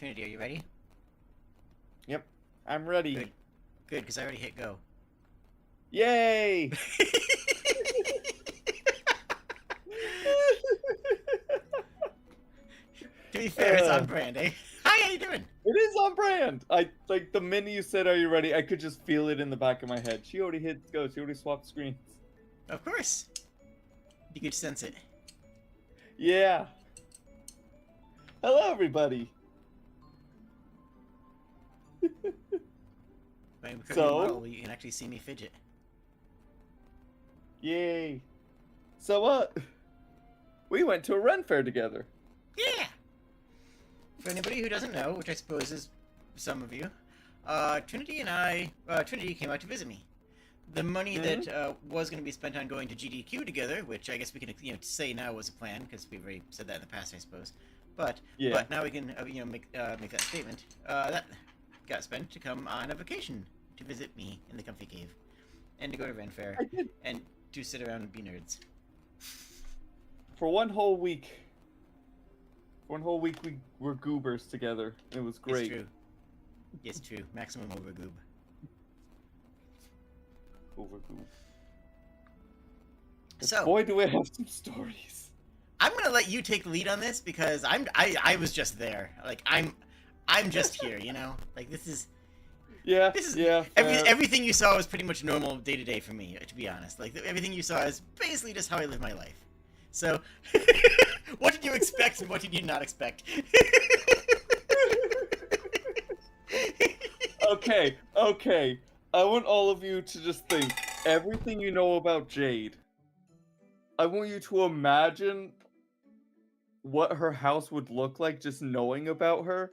Trinity, are you ready? Yep, I'm ready. Good. Good, because I already hit go. Yay! To be fair, it's on brand, eh? Hi, how you doing? It is on brand. I like the minute you said, "Are you ready?" I could just feel it in the back of my head. She already hit go. She already swapped screens. Of course. You could sense it. Yeah. Hello, everybody. I'm So? model where you can actually see me fidget. Yay. So what? We went to a Ren fair together. Yeah! For anybody who doesn't know, which I suppose is some of you, Trinity came out to visit me. The money that was going to be spent on going to GDQ together, which I guess we can say now was a plan because we've already said that in the past, I suppose. But now we can make that statement. That got spent to come on a vacation to visit me in the comfy cave, and to go to Ren Fair, and to sit around and be nerds. For one whole week. One whole week we were goobers together. It was great. It's true. It's true. Maximum overgoob. Overgoob. So boy, do we have some stories. I'm gonna let you take the lead on this because I was just there. Like I'm just here, you know. Like this is everything you saw was pretty much normal day to day for me, to be honest. Like everything you saw is basically just how I live my life. So, what did you expect and what did you not expect? Okay. I want all of you to just think everything you know about Jade. I want you to imagine what her house would look like just knowing about her.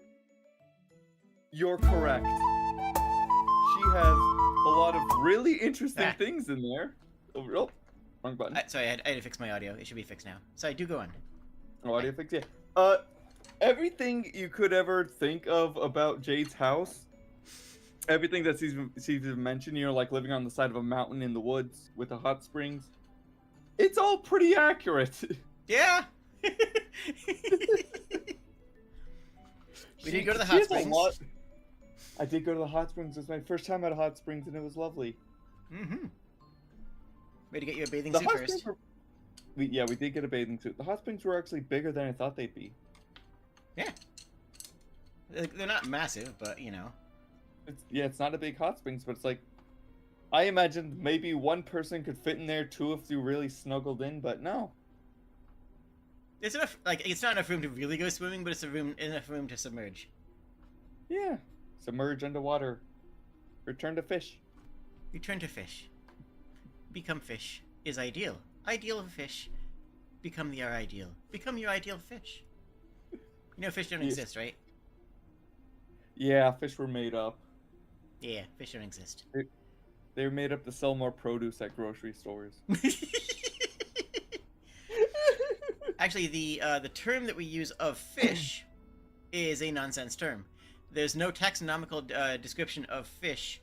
You're correct. She has a lot of really interesting things in there. Oh, wrong button. Sorry, I had to fix my audio. It should be fixed now. Sorry, do go on. Oh, audio fix, yeah. Everything you could ever think of about Jade's house, everything that she's mentioned, like living on the side of a mountain in the woods with the hot springs, it's all pretty accurate. Yeah. We did go to the hot springs. I did go to the hot springs. It was my first time at a hot springs, and it was lovely. Mm-hmm. Way to get you a bathing suit first. We did get a bathing suit. The hot springs were actually bigger than I thought they'd be. Yeah. They're not massive, but, you know. It's not a big hot springs, but it's like... I imagined maybe one person could fit in there, two if you really snuggled in, but no. It's enough, it's not enough room to really go swimming, but it's enough room to submerge. Yeah. Submerge underwater. Return to fish. Return to fish. Become fish is ideal. Ideal of fish. Become your ideal. Become your ideal fish. You know fish don't exist, right? Yeah, fish were made up. Yeah, fish don't exist. They were made up to sell more produce at grocery stores. Actually, the term that we use of fish is a nonsense term. There's no taxonomical description of fish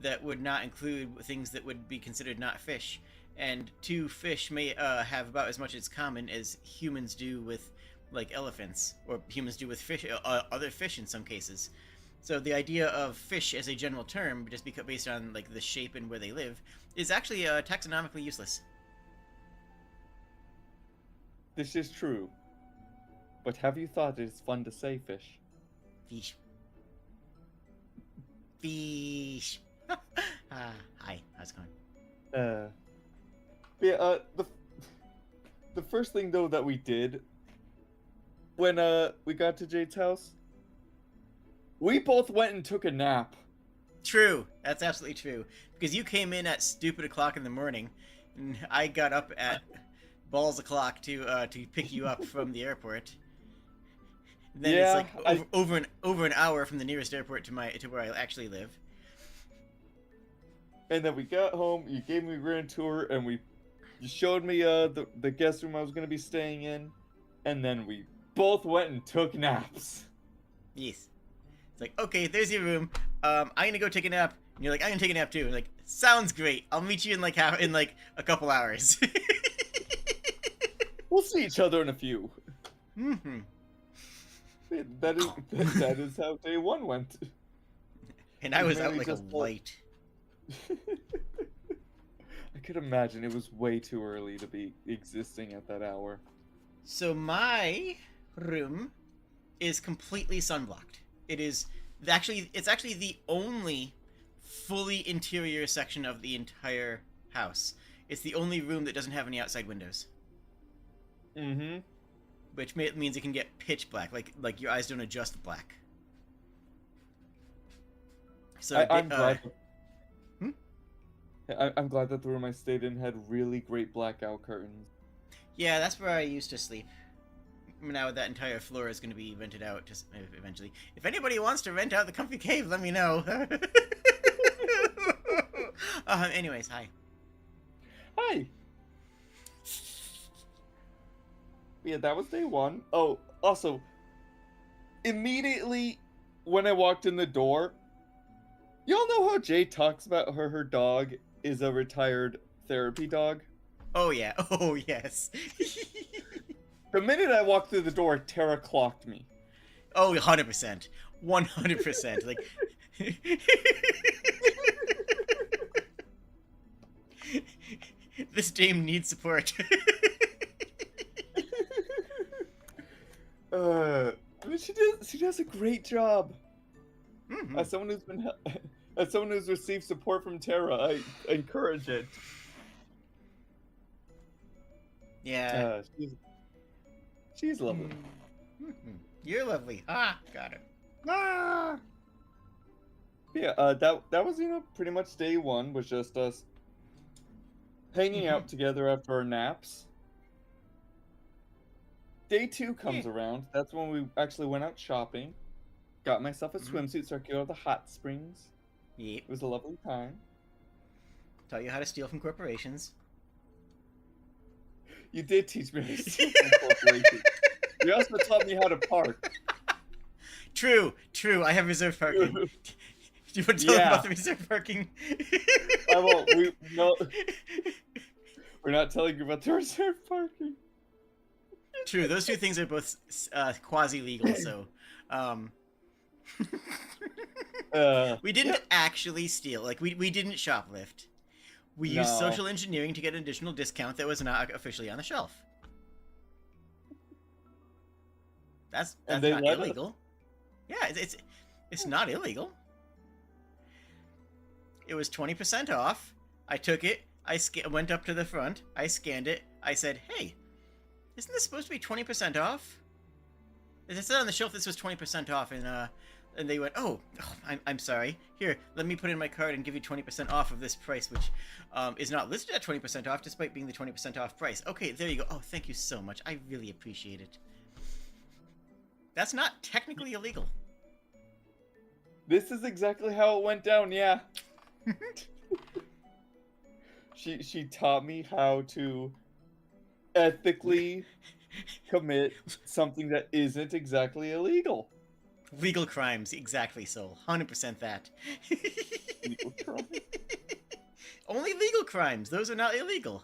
that would not include things that would be considered not fish. And two fish may have about as much in common as humans do with, like, elephants, or humans do with fish, other fish in some cases. So the idea of fish as a general term, just because based on like the shape and where they live, is actually taxonomically useless. This is true. But have you thought it's fun to say fish? Fish. Fish. Hi, how's it going? The first thing though that we did when we got to Jade's house, we both went and took a nap. True, that's absolutely true. Because you came in at stupid o'clock in the morning, and I got up at balls o'clock to pick you up from the airport. And then it's like over an hour from the nearest airport to where I actually live. And then we got home. You gave me a grand tour, and you showed me the guest room I was gonna be staying in, and then we both went and took naps. Yes. It's like, okay, there's your room. I'm gonna go take a nap. And you're like, I'm gonna take a nap too. And like, sounds great. I'll meet you in like a couple hours. We'll see each other in a few. Mm-hmm. That is how day one went. And I was out Mainly like a just light. I could imagine it was way too early to be existing at that hour. So my room is completely sunblocked. It's actually the only fully interior section of the entire house. It's the only room that doesn't have any outside windows. Mm-hmm. Which means it can get pitch black, like your eyes don't adjust to black. So I'm glad. Hmm? I'm glad that the room I stayed in had really great blackout curtains. Yeah, that's where I used to sleep. Now that entire floor is going to be rented out just eventually. If anybody wants to rent out the comfy cave, let me know. Anyways, hi. Hi. Yeah, that was day one. Oh, also, immediately when I walked in the door, y'all know how Jade talks about her dog is a retired therapy dog? Oh yeah. Oh yes. The minute I walked through the door, Tara clocked me. Oh, 100%. 100%. Like this dame needs support. I mean, she does a great job. Mm-hmm. As someone who's received support from Tara, I encourage it. Yeah. She's lovely. Mm-hmm. You're lovely. Ah, got it. Ah! Yeah, that was pretty much day one was just us hanging out together after our naps. Day two comes around. That's when we actually went out shopping. Got myself a swimsuit so I could go to the hot springs. Yep. It was a lovely time. Taught you how to steal from corporations. You did teach me how to steal from corporations. You also taught me how to park. True. I have reserve parking. Do you want to tell them about the reserve parking? I won't. We're not telling you about the reserve parking. True. Those two things are both quasi-legal, so... we didn't actually steal. Like, we didn't shoplift. We used social engineering to get an additional discount that was not officially on the shelf. That's not illegal. Yeah, it's not illegal. It was 20% off. I took it. I went up to the front. I scanned it. I said, "Hey, isn't this supposed to be 20% off?" It said on the shelf this was 20% off, and they went, "Oh, I'm sorry. Here, let me put in my card and give you 20% off of this price, which is not listed at 20% off, despite being the 20% off price." Okay, there you go. Oh, thank you so much. I really appreciate it. That's not technically illegal. This is exactly how it went down, yeah. She taught me how to ethically commit something that isn't exactly illegal. Legal crimes, exactly so. 100% that. Legal crimes? Only legal crimes. Those are not illegal.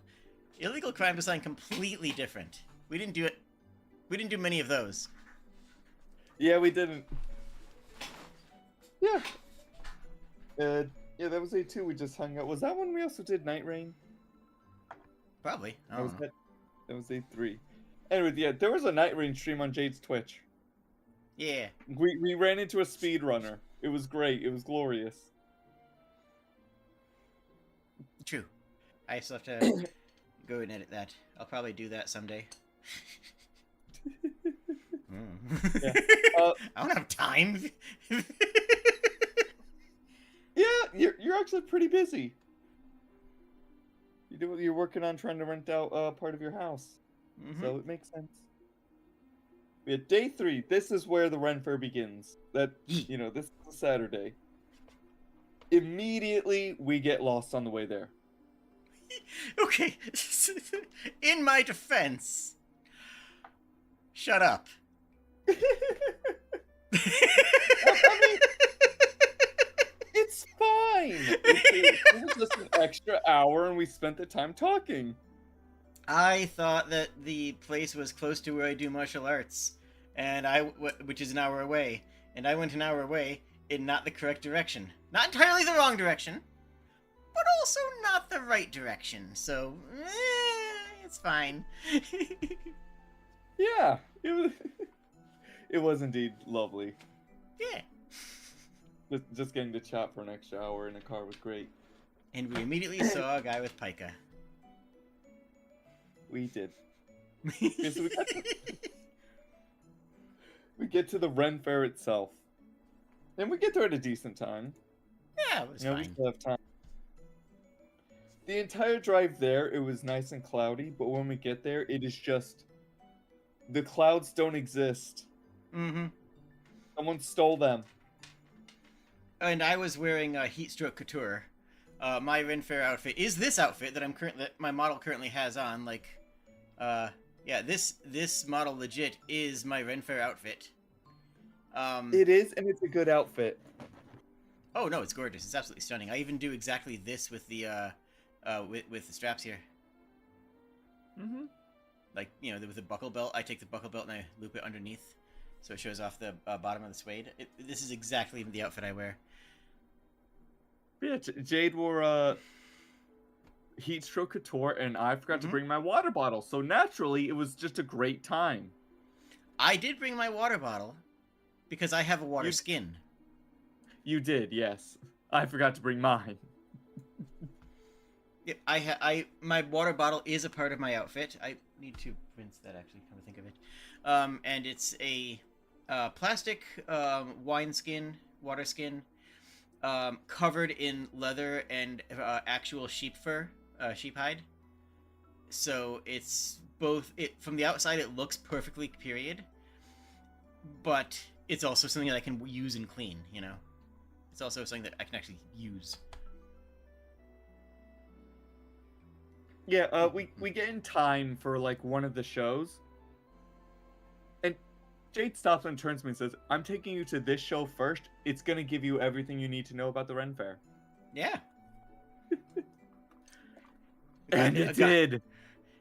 Illegal crimes are something completely different. We didn't do it. We didn't do many of those. Yeah, we didn't. Yeah. Yeah, that was day two. We just hung out. Was that when we also did Night Rain? Probably. That was day three. Anyway, yeah, there was a Night Rain stream on Jade's Twitch. Yeah. We ran into a speedrunner. It was great. It was glorious. True. I still have to go and edit that. I'll probably do that someday. Yeah. I don't have time. Yeah, you're actually pretty busy. You're working on trying to rent out part of your house, so it makes sense. We had day three. This is where the Ren Fair begins. This is a Saturday. Immediately, we get lost on the way there. Okay, in my defense, shut up. I mean, it's fine. It was just an extra hour, and we spent the time talking. I thought that the place was close to where I do martial arts, and which is an hour away, and I went an hour away in not the correct direction. Not entirely the wrong direction, but also not the right direction. So, it's fine. Yeah, it was indeed lovely. Yeah. Just getting to chat for an extra hour in a car was great. And we immediately saw a guy with pica. We did. Okay, so we get to the Ren Fair itself. And we get there at a decent time. Yeah, it was We fine. still have time. The entire drive there, it was nice and cloudy, but when we get there, it is just... The clouds don't exist. Mm-hmm. Someone stole them. And I was wearing a Heatstroke Couture. My Ren Fair outfit is this outfit that my model currently has on. Like, yeah, this model legit is my Ren Fair outfit. It is, and it's a good outfit. Oh no, it's gorgeous. It's absolutely stunning. I even do exactly this with the with the straps here. Mm-hmm. Like, you know, with the buckle belt, I take the buckle belt and I loop it underneath, so it shows off the bottom of the suede. This is exactly the outfit I wear. Yeah, Jade wore Heatstroke Couture, and I forgot to bring my water bottle, so naturally, it was just a great time. I did bring my water bottle, because I have a water skin. You did, yes. I forgot to bring mine. Yeah, my water bottle is a part of my outfit. I need to rinse that, actually, come to think of it. And it's a plastic water skin, covered in leather and actual sheep fur, sheep hide. So it's both, from the outside it looks perfectly period, but it's also something that I can use and clean, you know? It's also something that I can actually use. Yeah, we get in time for, like, one of the shows. And Jade stops and turns to me and says, I'm taking you to this show first. It's gonna give you everything you need to know about the Ren Fair. Yeah. And it did.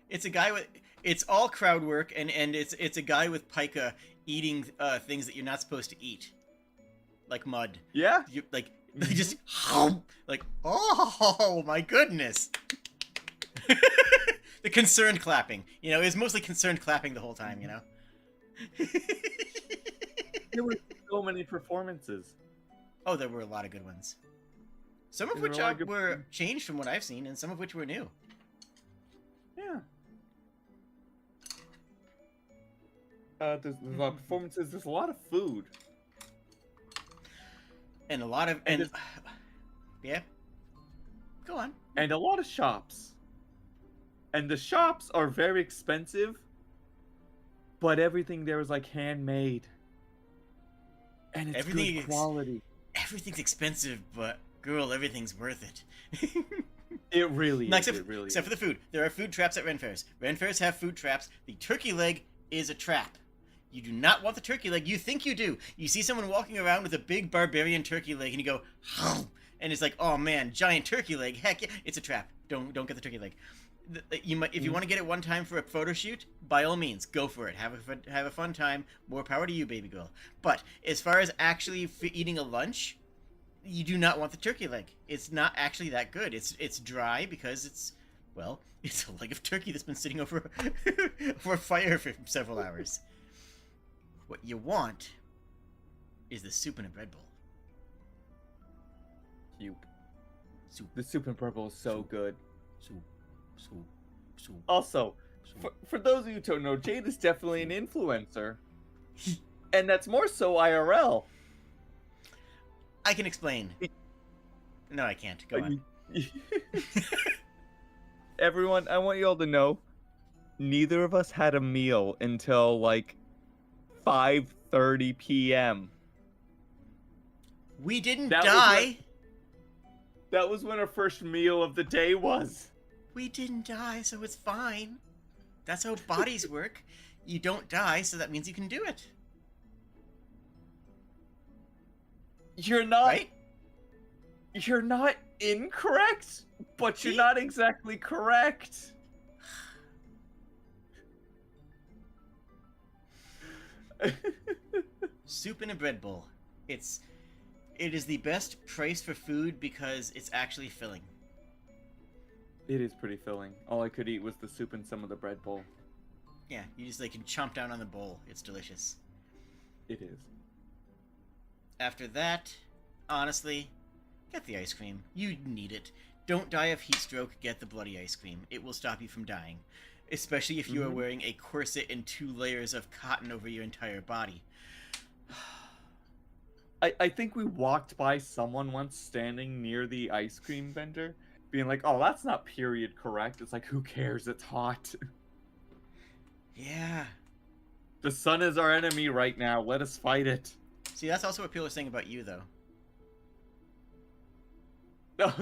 It's a guy with... It's all crowd work, and it's a guy with pica eating things that you're not supposed to eat. Like mud. Yeah? Like, just... Like, oh, my goodness! The concerned clapping. You know, it was mostly concerned clapping the whole time, you know? There were so many performances. Oh, there were a lot of good ones. Some of which were changed from what I've seen, and some of which were new. Yeah. There's a lot of performances. There's a lot of food. And a lot of... yeah? Go on. And a lot of shops. And the shops are very expensive, but everything there is, like, handmade. And it's good quality. Everything's expensive, but, girl, everything's worth it. It really is. Except for the food. There are food traps at Ren Fairs. Ren Fairs have food traps. The turkey leg is a trap. You do not want the turkey leg. You think you do. You see someone walking around with a big barbarian turkey leg, and you go, oh, and it's like, oh man, giant turkey leg. Heck yeah. It's a trap. Don't get the turkey leg. If you want to get it one time for a photo shoot, by all means, go for it. Have a fun time. More power to you, baby girl. But as far as actually eating a lunch, you do not want the turkey leg. It's not actually that good. It's dry because it's a leg of turkey that's been sitting over a fire for several hours. What you want is the soup in a bread bowl. Soup. The soup and purple is so good. Soup. Also, for those of you who don't know, Jade is definitely an influencer. And that's more so IRL. I can explain. No, I can't. Go on. Everyone, I want you all to know, neither of us had a meal until, like, 5:30 p.m. We didn't die. That was when our first meal of the day was. We didn't die, so it's fine. That's how bodies work. You don't die, so that means you can do it. You're not... Right? You're not incorrect, but you're not exactly correct. Soup in a bread bowl. It is the best price for food because it's actually filling. It is pretty filling. All I could eat was the soup and some of the bread bowl. Yeah, you just like can chomp down on the bowl. It's delicious. It is. After that, honestly, get the ice cream. You need it. Don't die of heat stroke, get the bloody ice cream. It will stop you from dying. Especially if you are wearing a corset and 2 layers of cotton over your entire body. I think we walked by someone once standing near the ice cream vendor, being like, oh, that's not period correct. It's like, who cares? It's hot. Yeah. The sun is our enemy right now. Let us fight it. See, that's also what people are saying about you, though. No.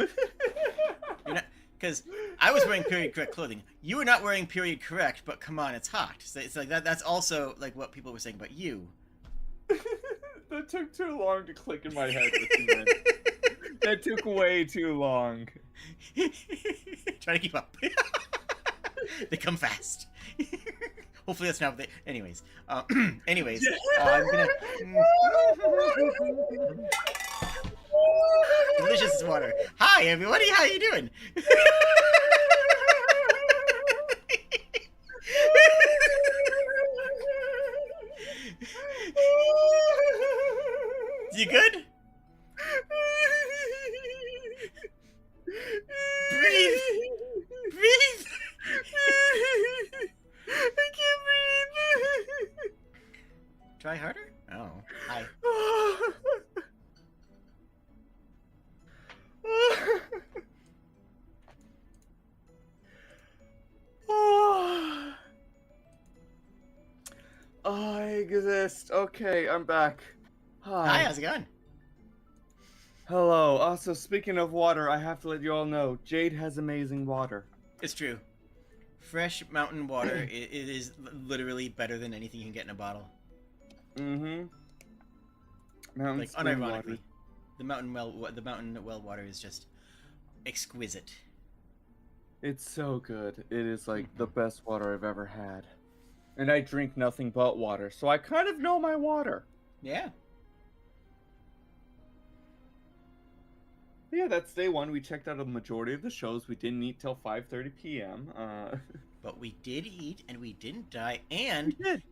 Because I was wearing period correct clothing. You were not wearing period correct, but come on, it's hot. So it's like that. That's also like what people were saying about you. That took too long to click in my head. That took way too long. Try to keep up. They come fast. Hopefully that's not what they... Anyways. I'm gonna... Delicious water. Hi, everybody. How you doing? You good? Breathe. Breathe. I can't breathe. Try harder? Oh. Hi. I exist. Okay, I'm back. Hi, how's it going? Hello. Also, speaking of water, I have to let you all know, Jade has amazing water. It's true. Fresh mountain water it is literally better than anything you can get in a bottle. Mm-hmm. Mountain Like spring unironically, water. the mountain well water is just exquisite. It's so good. It is like the best water I've ever had. And I drink nothing but water, so I kind of know my water. Yeah. Yeah, that's day one. We checked out a majority of the shows. We didn't eat till 5:30 p.m. But we did eat, and we didn't die, and We did.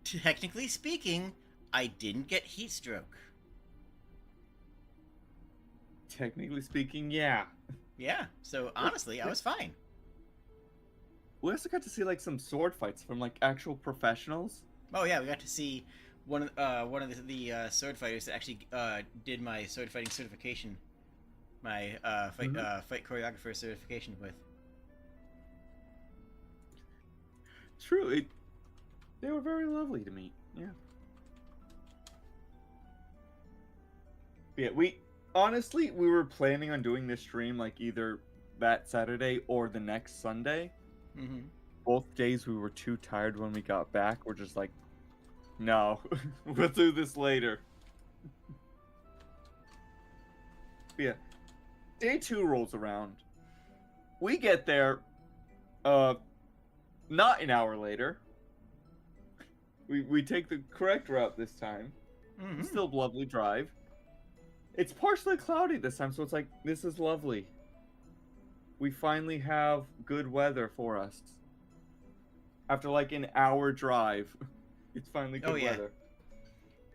technically speaking, I didn't get heat stroke. Technically speaking, yeah. Yeah, so honestly, I was fine. We also got to see like some sword fights from like actual professionals. Oh yeah, we got to see one of the sword fighters that actually did my sword fighting certification, my fight choreographer certification with. True, they were very lovely to meet. Yeah. Yeah, honestly we were planning on doing this stream like either that Saturday or the next Sunday. Mm-hmm. Both days we were too tired when we got back. We're just like, no, we'll do this later. Yeah. Day 2 rolls around. We get there, not an hour later. We take the correct route this time. Mm-hmm. Still lovely drive. It's partially cloudy this time, so it's like, this is lovely. We finally have good weather for us. After like an hour drive, it's finally good weather.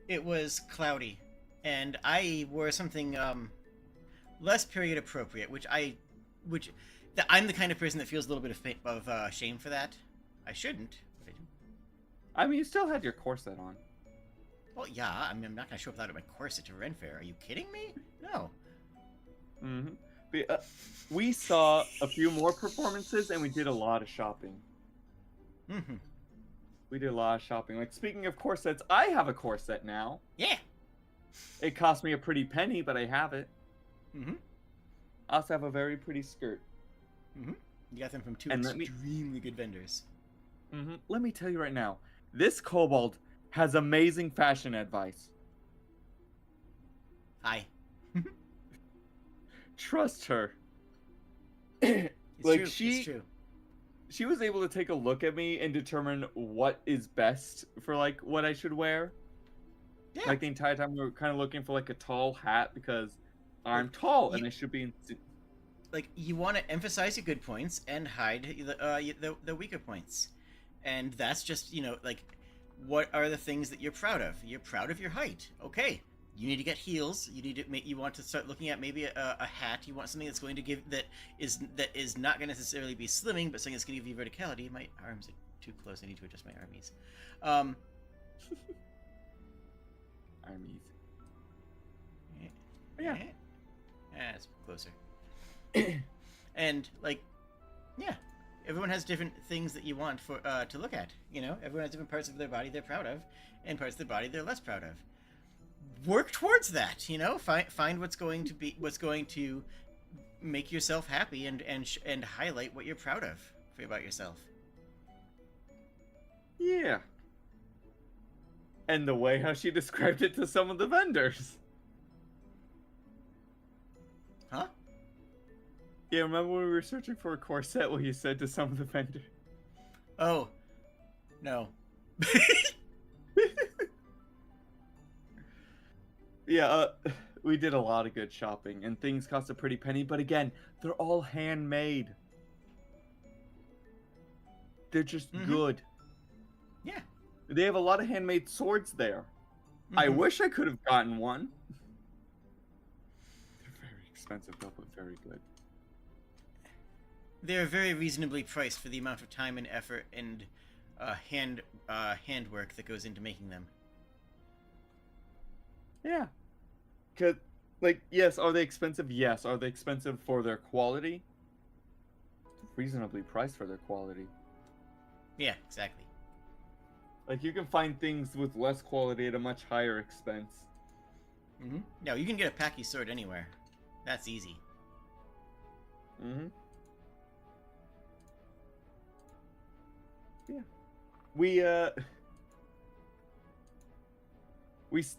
It was cloudy, and I wore something less period appropriate, I'm the kind of person that feels a little bit of shame for that. I shouldn't. But I do. I mean, you still had your corset on. Well, yeah. I mean, I'm not gonna show up without my corset to Ren Fair. Are you kidding me? No. Mm-hmm. But, we saw a few more performances, and we did a lot of shopping. Mm-hmm. We did a lot of shopping. Like, speaking of corsets, I have a corset now. Yeah. It cost me a pretty penny, but I have it. Mm-hmm. I also have a very pretty skirt. Mm-hmm. You got them from two And extremely good vendors. Mm-hmm. Let me tell you right now, this kobold has amazing fashion advice. Hi. Trust her. It's Like, true. she... It's true. she was able to take a look at me and determine what is best for like what I should wear. Yeah. Like the entire time we were kind of looking for like a tall hat because I'm tall and I should be in. Like you want to emphasize your good points and hide the weaker points, and that's just like what are the things that you're proud of? You're proud of your height. Okay, you need to get heels. You want to start looking at maybe a hat. You want something that's going to give that is not going to necessarily be slimming, but something that's going to give you verticality. My arms are too close. I need to adjust my armies. Armies. Yeah. That's closer. And like, yeah, everyone has different things that you want for to look at. Everyone has different parts of their body they're proud of, and parts of their body they're less proud of. Work towards that. Find what's going to make yourself happy and highlight what you're proud of about yourself. Yeah. And the way how she described it to some of the vendors. Huh? Yeah, remember when we were searching for a corset, what you said to some of the vendors? Oh. No. Yeah, we did a lot of good shopping, and things cost a pretty penny, but again, they're all handmade. They're just good. Yeah. They have a lot of handmade swords there. I wish I could have gotten one. They're very expensive, though, but very good. They're very reasonably priced for the amount of time and effort and handwork that goes into making them. Yeah. Cause, like, yes, are they expensive? Yes. Are they expensive for their quality? Reasonably priced for their quality. Yeah, exactly. Like, you can find things with less quality at a much higher expense. No, you can get a Paki sword anywhere. That's easy. Yeah. We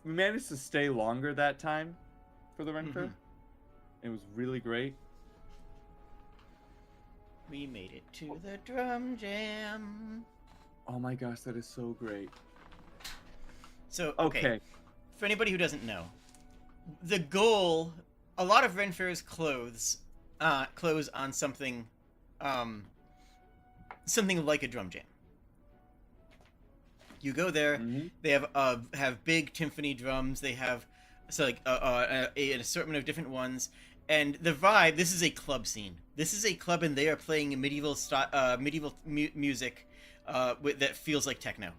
managed to stay longer that time for the Ren Fair. It was really great. We made it to the drum jam. Oh my gosh, that is so great. So, okay. For anybody who doesn't know, the goal, a lot of Ren Fairs close on something like a drum jam. You go there, they have big timpani drums, they have an assortment of different ones, and the vibe, this is a club scene. This is a club, and they are playing medieval music that feels like techno.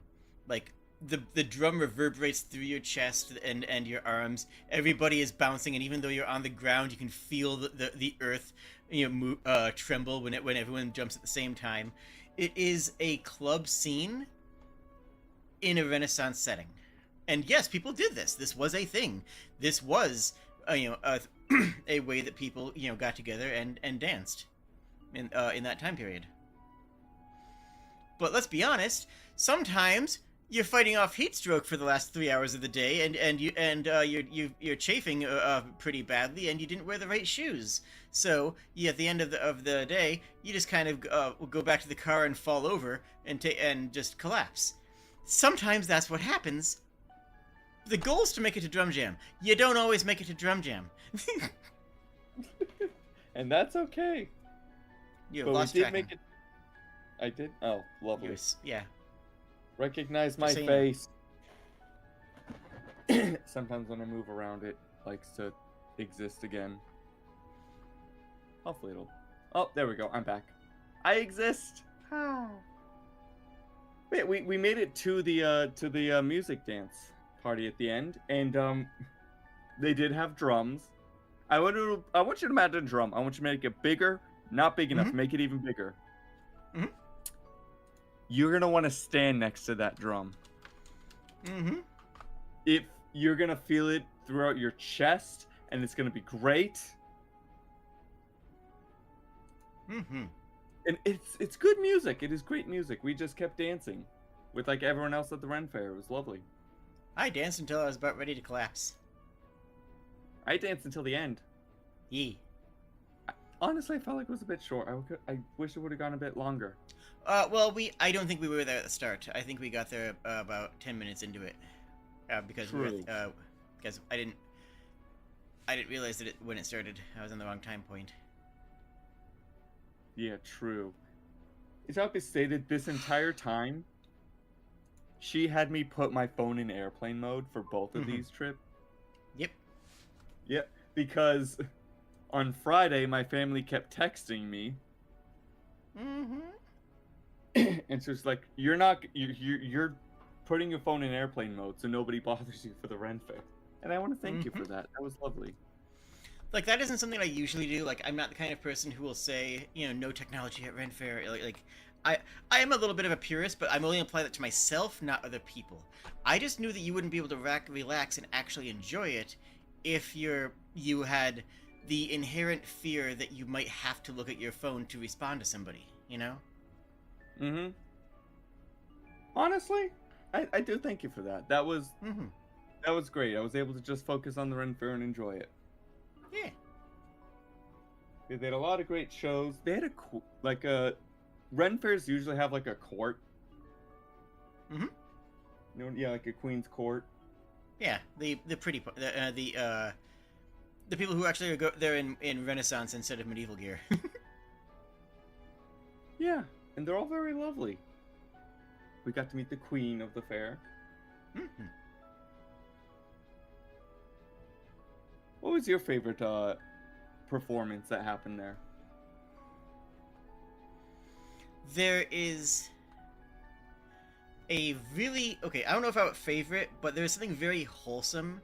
Like, the drum reverberates through your chest and your arms. Everybody is bouncing, and even though you're on the ground, you can feel the earth tremble when everyone jumps at the same time. It is a club scene in a Renaissance setting. And yes, people did this. This was a thing. This was a way that people got together and danced in that time period. But let's be honest, sometimes you're fighting off heat stroke for the last 3 hours of the day, and you're chafing pretty badly, and you didn't wear the right shoes. So at the end of the day, you just kind of go back to the car and fall over and just collapse. Sometimes that's what happens. The goal is to make it to Drum Jam. You don't always make it to Drum Jam. And that's okay. You but lost we did track. make it. I did? Oh, lovely. Yeah. Recognize my so face. Sometimes when I move around, it likes to exist again. Hopefully it'll... Oh, there we go. I'm back. I exist. Wait, we made it to the music dance party at the end, and they did have drums. I want you to imagine a drum. I want you to make it bigger, not big enough. Make it even bigger. You're gonna want to stand next to that drum. If you're gonna feel it throughout your chest, and it's gonna be great. And it's good music. It is great music. We just kept dancing with like everyone else at the Ren Fair. It was lovely. I danced until I was about ready to collapse. I danced until the end. Yee. Honestly, I felt like it was a bit short. I wish it would have gone a bit longer. Well, I don't think we were there at the start. I think we got there about 10 minutes into it, because True. because I didn't realize that when it started. I was on the wrong time point. Yeah, true. It shall be stated this entire time, she had me put my phone in airplane mode for both of these trips. Yep. Yep, because on Friday my family kept texting me, and she was like, "You're putting your phone in airplane mode so nobody bothers you for the Ren Fair." And I want to thank you for that. That was lovely. Like, that isn't something I usually do. Like, I'm not the kind of person who will say, no technology at Ren Fair. I am a little bit of a purist, but I'm only apply that to myself, not other people. I just knew that you wouldn't be able to relax and actually enjoy it if you had the inherent fear that you might have to look at your phone to respond to somebody, you know? Honestly, I do thank you for that. That was great. I was able to just focus on the Ren Fair and enjoy it. Yeah. They had a lot of great shows. They had a Ren Fairs usually have like a court. Yeah, like a queen's court. Yeah, the people who actually go there in Renaissance instead of medieval gear. Yeah, and they're all very lovely. We got to meet the queen of the fair. What was your favorite performance that happened there? There is a really I don't know if I would favorite, but there's something very wholesome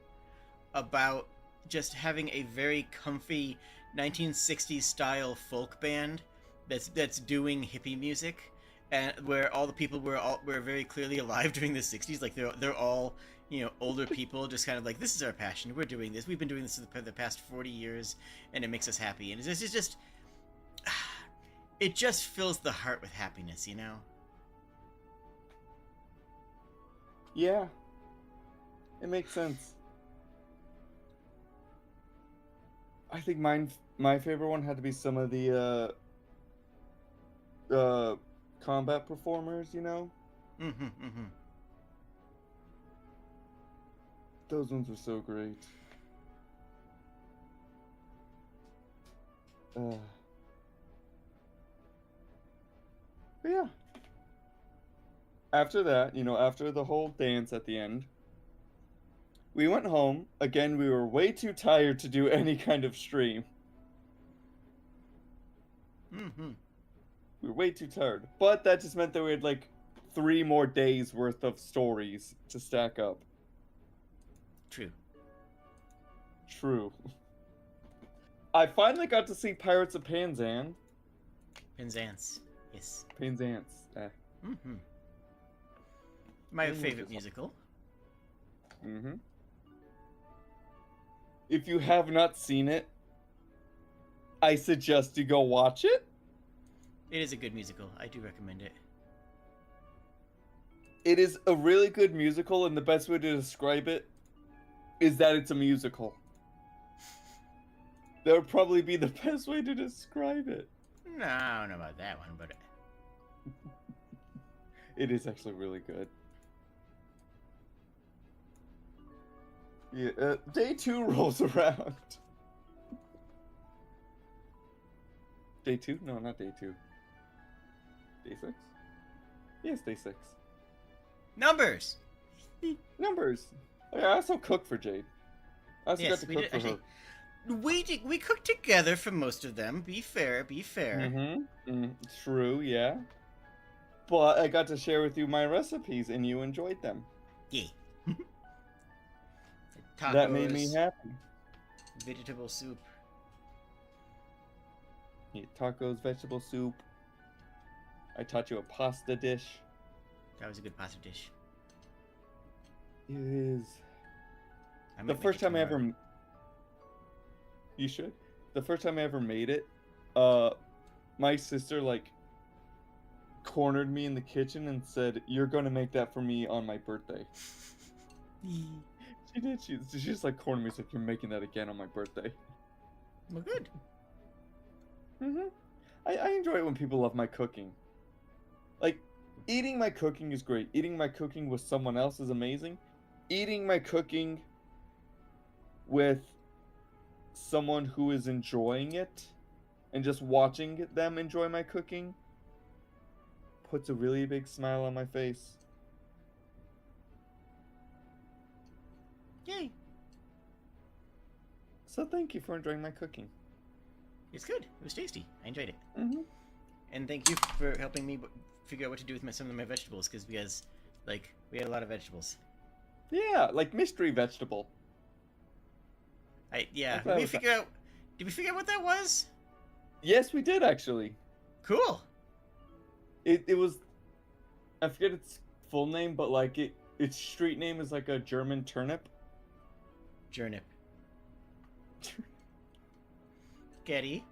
about just having a very comfy 1960s style folk band that's doing hippie music, and where all the people were very clearly alive during the 60s. Like, they're all older people, just kind of like, this is our passion, we're doing this, we've been doing this for the past 40 years, and it makes us happy, and it's just it just fills the heart with happiness, Yeah, it makes sense. I think my favorite one had to be some of the combat performers, Those ones were so great. But yeah. After that, after the whole dance at the end, we went home. Again, we were way too tired to do any kind of stream. We were way too tired. But that just meant that we had like 3 more days worth of stories to stack up. True. I finally got to see Pirates of Penzance. Penzance, yes. Penzance. My favorite musical. If you have not seen it, I suggest you go watch it. It is a good musical. I do recommend it. It is a really good musical, and the best way to describe it is that it's a musical. That would probably be the best way to describe it. No, I don't know about that one, but it is actually really good. Yeah, day 2 rolls around. Day 2? No, not day 2. Day 6? Yes, day 6. Numbers! Numbers! Oh, yeah, I also cook for Jade. I also got to cook for her. We cooked together for most of them. Be fair. True, yeah. But I got to share with you my recipes, and you enjoyed them. Yeah. Tacos, that made me happy. Vegetable soup. Yeah, tacos, vegetable soup. I taught you a pasta dish. That was a good pasta dish. It is. The first time I ever... You should. The first time I ever made it, my sister, cornered me in the kitchen and said, "You're going to make that for me on my birthday." She did. She just cornered me. She's like, "You're making that again on my birthday." Well, good. Mm-hmm. I enjoy it when people love my cooking. Like, eating my cooking is great. Eating my cooking with someone else is amazing. Eating my cooking with someone who is enjoying it and just watching them enjoy my cooking puts a really big smile on my face. Yay! So thank you for enjoying my cooking. It's good. It was tasty. I enjoyed it. Mm-hmm. And thank you for helping me figure out what to do with some of my vegetables, because like we had a lot of vegetables. Yeah, like mystery vegetable. Did we figure out what that was? Yes, we did actually. Cool. It was, I forget its full name, but like its street name is like a German turnip. Jurnip. Getty.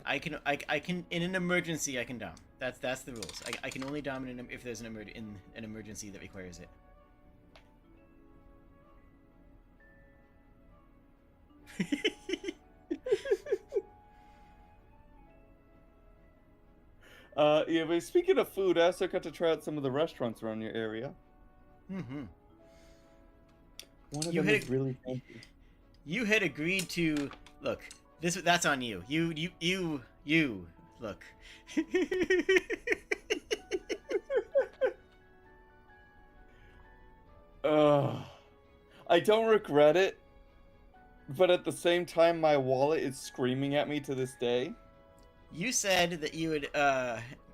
I can in an emergency I can dom. That's the rules. I can only dom if there's an emergency that requires it. Yeah, but speaking of food, I also got to try out some of the restaurants around your area. Mm-hmm. One of them is really fancy. You had agreed to look. That's on you. You look. I don't regret it, but at the same time, my wallet is screaming at me to this day. You said that you would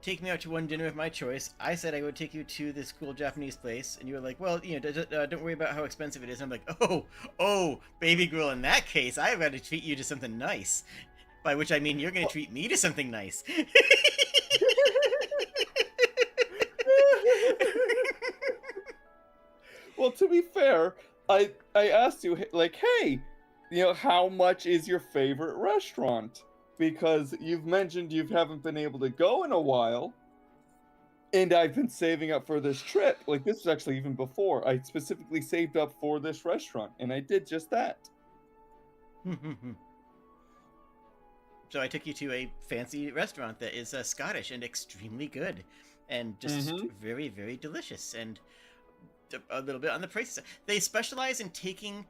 take me out to one dinner of my choice. I said I would take you to this cool Japanese place, and you were like, "Well, don't worry about how expensive it is." And I'm like, "Oh, baby girl, in that case, I've got to treat you to something nice." By which I mean you're going to treat me to something nice. Well, to be fair, I asked you, like, hey, how much is your favorite restaurant? Because you've mentioned you haven't been able to go in a while, and I've been saving up for this trip. Like, this was actually even before. I specifically saved up for this restaurant, and I did just that. So I took you to a fancy restaurant that is Scottish and extremely good, and just very, very delicious, and a little bit on the pricey side. They specialize in taking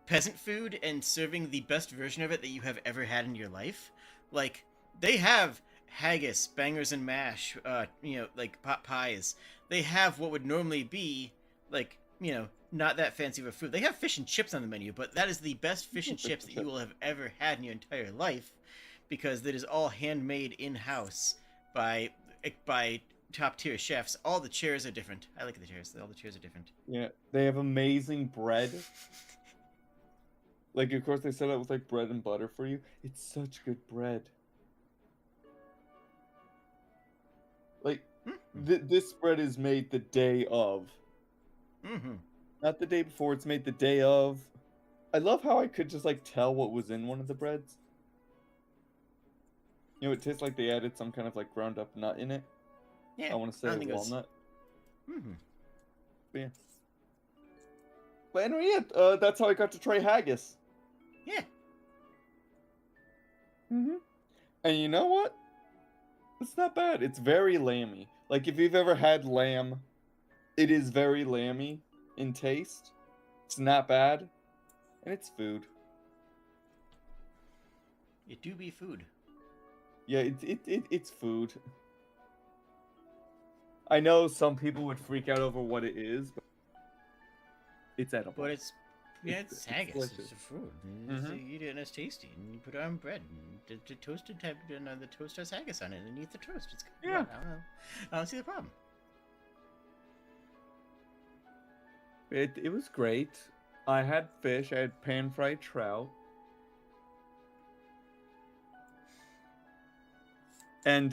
peasant food and serving the best version of it that you have ever had in your life. Like, they have haggis, bangers and mash, like pot pies. They have what would normally be, like, not that fancy of a food. They have fish and chips on the menu, but that is the best fish and chips that you will have ever had in your entire life, because that is all handmade in-house by top-tier chefs. All the chairs are different. I like the chairs. All the chairs are different. Yeah, they have amazing bread. Like, of course, they set up with, like, bread and butter for you. It's such good bread. Like, this bread is made the day of. Mm-hmm. Not the day before, it's made the day of. I love how I could just, like, tell what was in one of the breads. It tastes like they added some kind of, like, ground up nut in it. Yeah, I want to say walnut. Mm-hmm. But yeah. But anyway, yeah, that's how I got to try haggis. Yeah. Mm-hmm. And you know what? It's not bad. It's very lamby. Like, if you've ever had lamb, it is very lamby in taste. It's not bad. And it's food. It do be food. Yeah, it's food. I know some people would freak out over what it is, but it's edible. But it's haggis. It's a fruit. You eat it and it's tasty. And you put it on bread. And the toasted type, the toast has haggis on it, and you eat the toast. It's good. Yeah. I don't see the problem. It was great. I had fish. I had pan-fried trout. And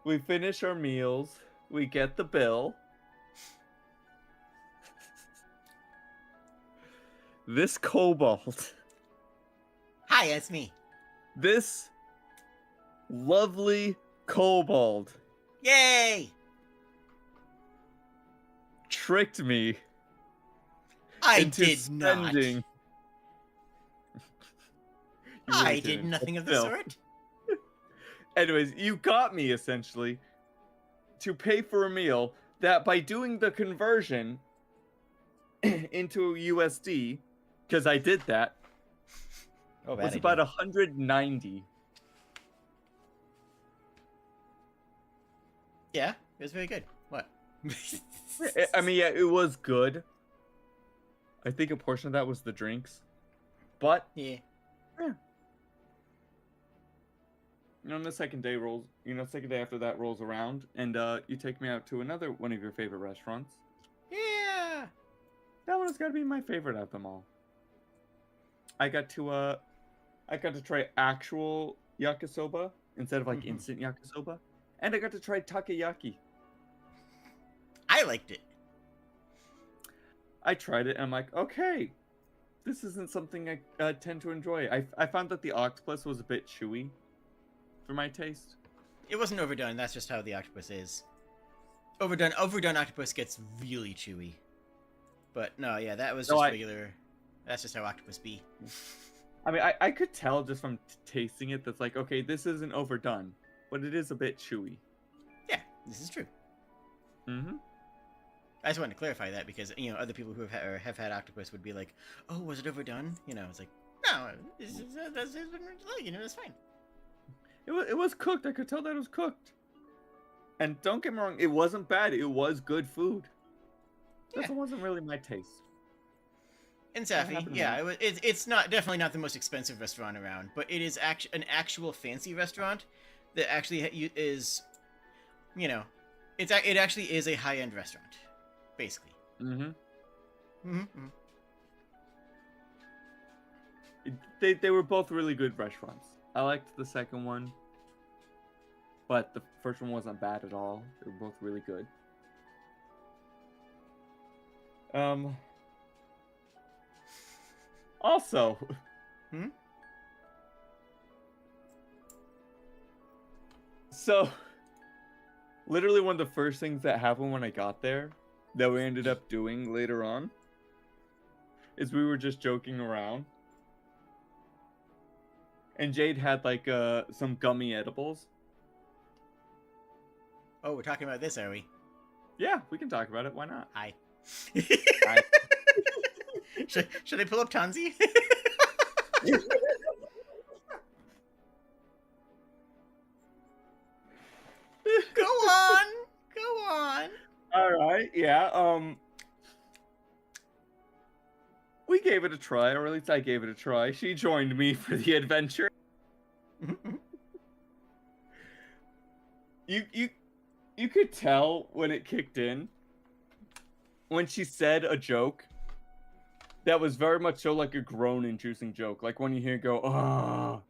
we finish our meals. We get the bill. This kobold. Hi, it's me. This lovely kobold. Yay! Tricked me I into did spending not. really I did didn't, nothing but of the still. sort. Anyways, you got me, essentially, to pay for a meal that by doing the conversion into USD, because I did that, Oh, bad was idea. about 190. Yeah, it was very good. What? I mean, yeah, it was good. I think a portion of that was the drinks. But, Yeah. the second day second day after that rolls around, and you take me out to another one of your favorite restaurants. Yeah. That one has got to be my favorite out of them all. I got to try actual yakisoba instead of like instant yakisoba, and I got to try takoyaki. I liked it. I tried it, and I'm like, okay, this isn't something I tend to enjoy. I found that the octopus was a bit chewy for my taste. It wasn't overdone. That's just how the octopus is. Overdone octopus gets really chewy. But no, yeah, that was just regular. That's just how octopus be. I mean, I could tell just from tasting it that's like, okay, this isn't overdone, but it is a bit chewy. Yeah, this is true. Mm-hmm. I just wanted to clarify that because, other people who have had octopus would be like, oh, was it overdone? It's like, no, it's fine. It was cooked. I could tell that it was cooked. And don't get me wrong, it wasn't bad. It was good food. Just wasn't really my taste. And Safi, yeah, it's definitely not the most expensive restaurant around, but it is an actual fancy restaurant that actually is, it actually is a high-end restaurant, basically. Mm-hmm. They were both really good restaurants. I liked the second one, but the first one wasn't bad at all. They were both really good. Also, so literally one of the first things that happened when I got there that we ended up doing later on is we were just joking around. And Jade had like some gummy edibles. Oh, we're talking about this, are we? Yeah, we can talk about it. Why not? Hi. Hi. Should I pull up Tanzi? Go on. Go on. All right. Yeah. We gave it a try, or at least I gave it a try. She joined me for the adventure. You could tell when it kicked in. When she said a joke that was very much so like a groan-inducing joke. Like when you hear it go, ah.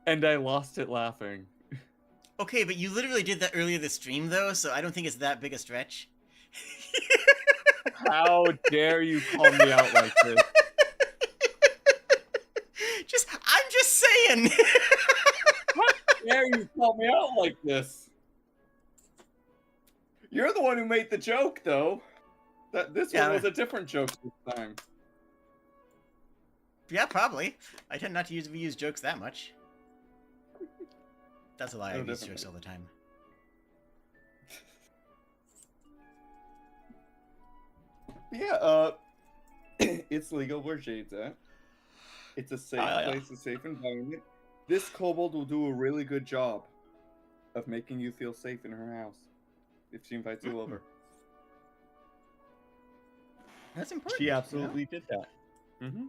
And I lost it laughing. Okay, but you literally did that earlier this stream, though, so I don't think it's that big a stretch. How dare you call me out like this? I'm just saying. How dare you call me out like this? You're the one who made the joke, though. This one was a different joke this time. Yeah, probably. I tend not to use jokes that much. That's a lie. I use jokes all the time. Yeah, it's legal where Jade's at. It's a safe place, a safe environment. This kobold will do a really good job of making you feel safe in her house if she invites you over. That's important. She absolutely did that. Mm-hmm.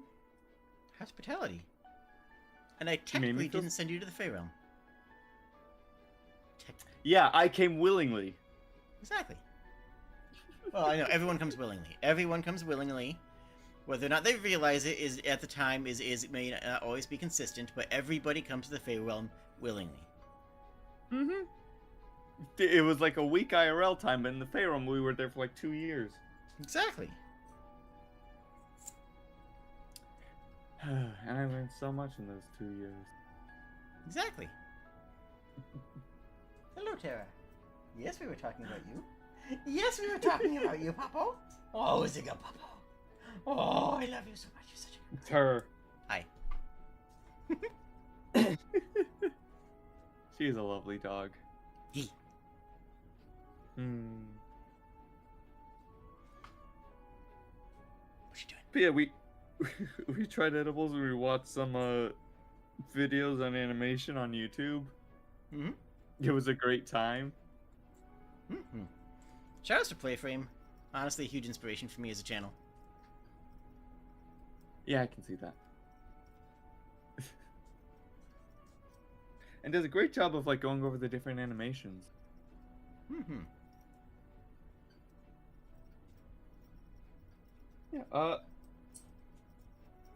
Hospitality. And I technically didn't send you to the Fey Realm. Yeah, I came willingly. Exactly. Well, I know everyone comes willingly. Everyone comes willingly. Whether or not they realize it is at the time it may not always be consistent, but everybody comes to the Fey Realm willingly. Mm-hmm. It was like a week IRL time, but in the Fey Realm we were there for like 2 years. Exactly. And I learned so much in those 2 years. Exactly. Hello, Tara. Yes, we were talking about you. Yes, we were talking about you, Popo. Oh, Zigga Popo. Oh, I love you so much. You're such a good It's her. Hi. She's a lovely dog. Yee. Hmm. What you doing? But yeah, we tried edibles and we watched some videos on animation on YouTube. Mm-hmm. It was a great time. Mm-hmm. Shout out to Playframe. Honestly, a huge inspiration for me as a channel. Yeah, I can see that. And does a great job of like going over the different animations. Mm-hmm. Yeah. I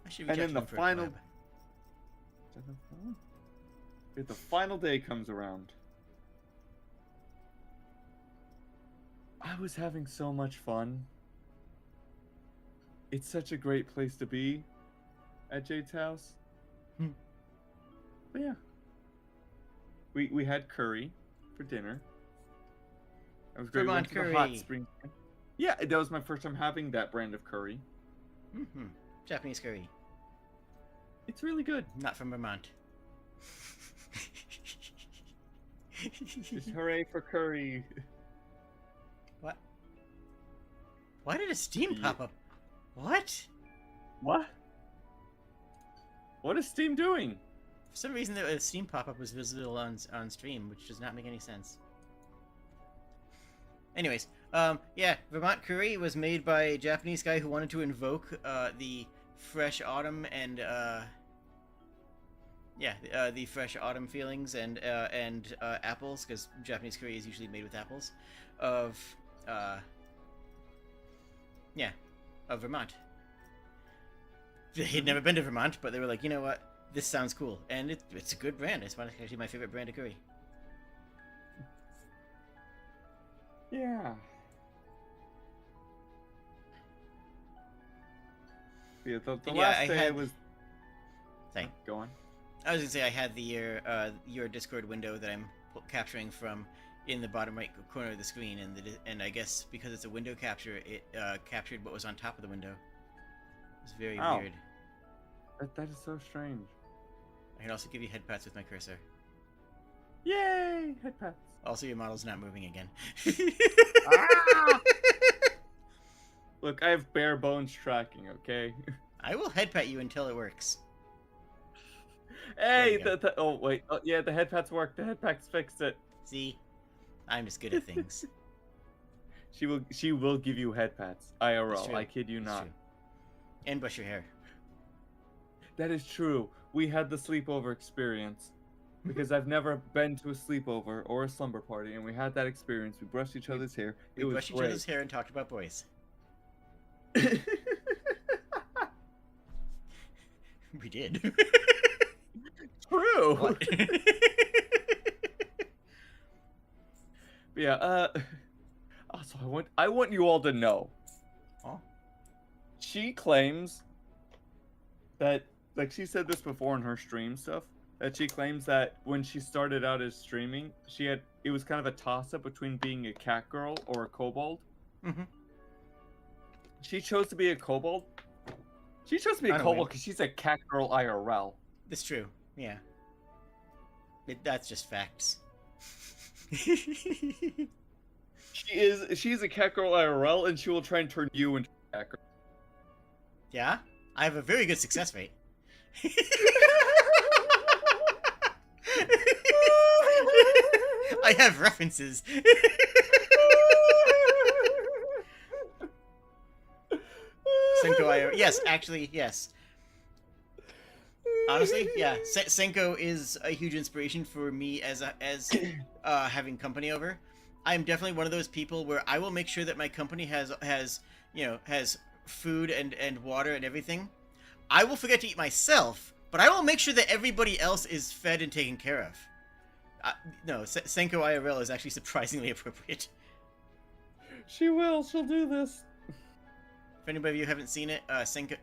should reach And out then to the him for a final. collab. If the final day comes around, I was having so much fun. It's such a great place to be at Jade's house. Hmm. But yeah. We had curry for dinner. That was great. We Vermont went to the hot curry. spring. Yeah, that was my first time having that brand of curry. Mm-hmm. Japanese curry. It's really good. Not from Vermont. Just hooray for curry. What? Why did a steam pop up? What? What? What is Steam doing? For some reason, the steam pop-up was visible on stream, which does not make any sense. Anyways, yeah, Vermont curry was made by a Japanese guy who wanted to invoke the fresh autumn and the fresh autumn feelings and apples, because Japanese curry is usually made with apples, of Vermont. They had never been to Vermont, but they were like, you know what? This sounds cool, and it's a good brand. It's actually my favorite brand of curry. Yeah. Yeah, the last day was... Sorry. Go on. I was gonna say I had the your Discord window that I'm capturing from in the bottom right corner of the screen, and I guess because it's a window capture, it captured what was on top of the window. It's very weird. That is so strange. I can also give you head pats with my cursor. Yay! Head pats. Also, your model's not moving again. Ah! Look, I have bare bones tracking, okay? I will head pat you until it works. Hey, oh wait, yeah, the head pats work. The head pats fixed it. See, I'm just good at things. She will give you head pats. IRL. I kid you That's not. true. And brush your hair. That is true. We had the sleepover experience because I've never been to a sleepover or a slumber party, and we had that experience. We brushed each other's hair. We brushed each other's hair and talked about boys. We did. True. What? Yeah. Also, I want you all to know. Oh. She claims that, like, she said this before in her stream stuff, that she claims that when she started out as streaming, it was kind of a toss-up between being a cat girl or a kobold. Mm-hmm. She chose to be a kobold. She chose to be a kobold because she's a cat girl IRL. That's true. Yeah. That's just facts. She's a cat girl IRL, and she will try and turn you into a cat girl. Yeah? I have a very good success rate. I have references. Senko, yes, actually, yes. Honestly, yeah. Senko is a huge inspiration for me as having company over. I'm definitely one of those people where I will make sure that my company has food and water and everything. I will forget to eat myself, but I will make sure that everybody else is fed and taken care of. No, Senko IRL is actually surprisingly appropriate. She'll do this. If anybody of you haven't seen it,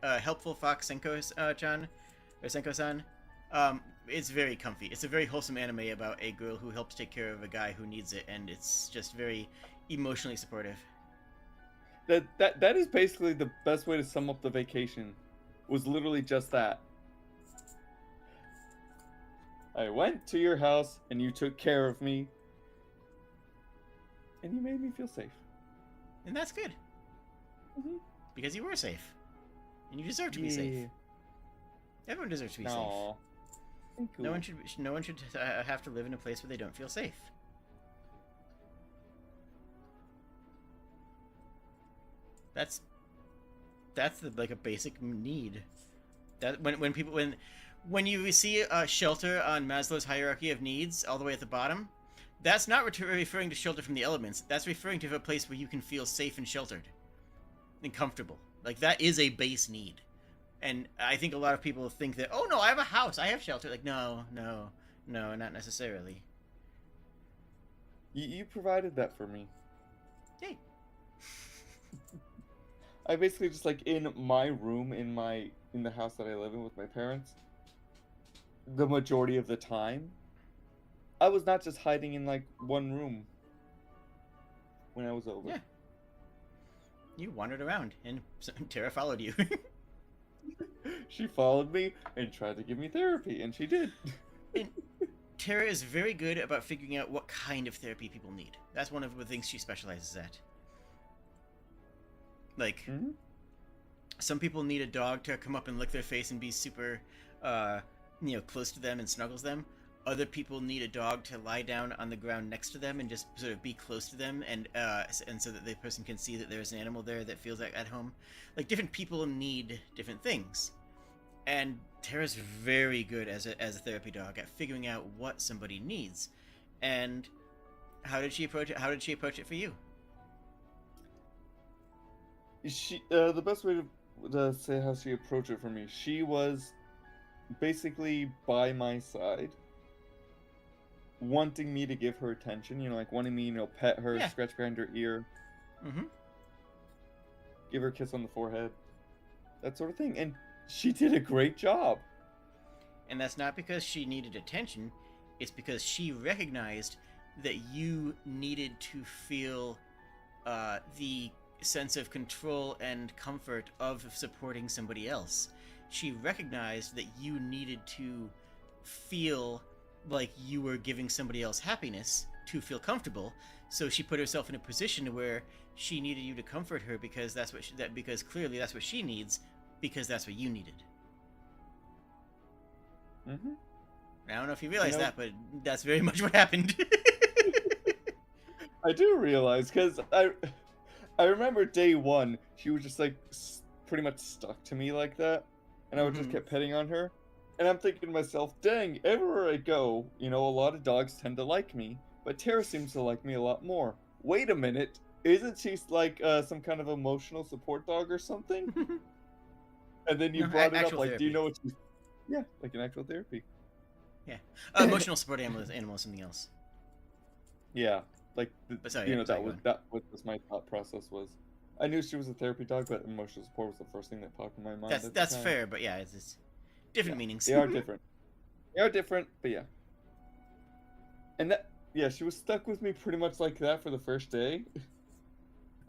Helpful Fox Senko-chan, or Senko-san, it's very comfy. It's a very wholesome anime about a girl who helps take care of a guy who needs it, and it's just very emotionally supportive. That is basically the best way to sum up the vacation. Was literally just that. I went to your house and you took care of me. And you made me feel safe. And that's good. Mm-hmm. Because you were safe. And you deserve to be safe. Everyone deserves to be safe. No one should have to live in a place where they don't feel safe. That's like a basic need. That when you see a shelter on Maslow's hierarchy of needs all the way at the bottom, that's not referring to shelter from the elements. That's referring to a place where you can feel safe and sheltered and comfortable. Like, that is a base need. And I think a lot of people think that, oh no, I have a house, I have shelter. Like, no, not necessarily. You provided that for me. Yay. I basically just, like, in my room in the house that I live in with my parents, the majority of the time, I was not just hiding in, like, one room when I was over. Yeah. You wandered around, and Tara followed you. She followed me and tried to give me therapy, and she did. And Tara is very good about figuring out what kind of therapy people need. That's one of the things she specializes at. Like, some people need a dog to come up and lick their face and be super, close to them and snuggles them. Other people need a dog to lie down on the ground next to them and just sort of be close to them, and so that the person can see that there's an animal there that feels like at home. Like, different people need different things, and Tara's very good as a therapy dog at figuring out what somebody needs. And how did she approach it? How did she approach it for you? The best way to say how she approached it for me, she was basically by my side, wanting me to give her attention, like wanting me, pet her, scratch behind her ear, give her a kiss on the forehead, that sort of thing. And she did a great job. And that's not because she needed attention, it's because she recognized that you needed to feel the sense of control and comfort of supporting somebody else. She recognized that you needed to feel like you were giving somebody else happiness to feel comfortable, so she put herself in a position where she needed you to comfort her because because clearly that's what she needs, because that's what you needed. I don't know if you realize that, but that's very much what happened. I do realize, because I remember day one, she was just like pretty much stuck to me like that, and I would just kept petting on her. And I'm thinking to myself, dang, everywhere I go, a lot of dogs tend to like me, but Tara seems to like me a lot more. Wait a minute, isn't she like some kind of emotional support dog or something? And then you brought it up, like, do you know what she's... Yeah, like an actual therapy. Yeah. Emotional support animal is something else. Yeah, like, that was my thought process was. I knew she was a therapy dog, but emotional support was the first thing that popped in my mind. That's fair, but yeah, it's different meanings. They are different. They are different, but yeah. And she was stuck with me pretty much like that for the first day.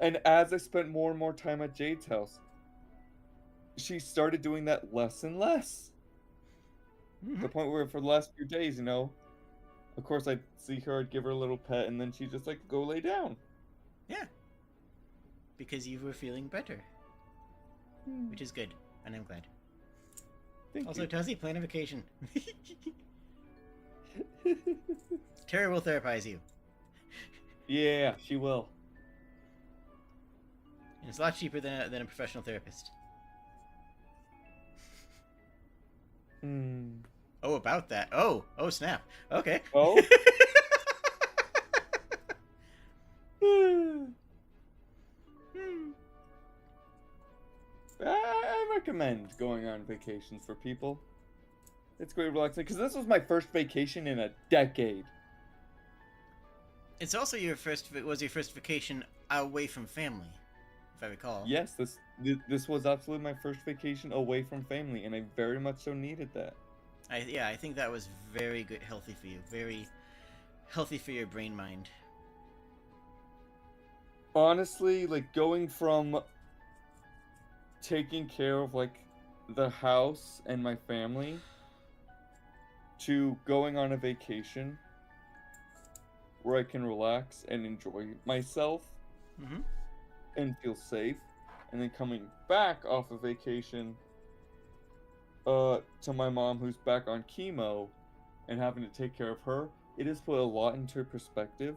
And as I spent more and more time at Jade's house, she started doing that less and less. To the point where for the last few days, of course I'd see her, I'd give her a little pet, and then she'd just like go lay down. Yeah. Because you were feeling better. Which is good, and I'm glad. Thank you. Tuzzy, plan a vacation. Tara will therapize you. Yeah, she will. And it's a lot cheaper than a professional therapist. Oh, about that. Oh, snap. Okay. Oh? I recommend going on vacations for people. It's great relaxing, because this was my first vacation in a decade. It's also your first vacation away from family, if I recall. Yes, this was absolutely my first vacation away from family, and I very much so needed that. I think that was very good, healthy for you. Very healthy for your brain mind. Honestly, like, going from taking care of, like, the house and my family to going on a vacation where I can relax and enjoy myself Mm-hmm. and feel safe, and then coming back off a vacation to my mom who's back on chemo and having to take care of her, it has put a lot into perspective.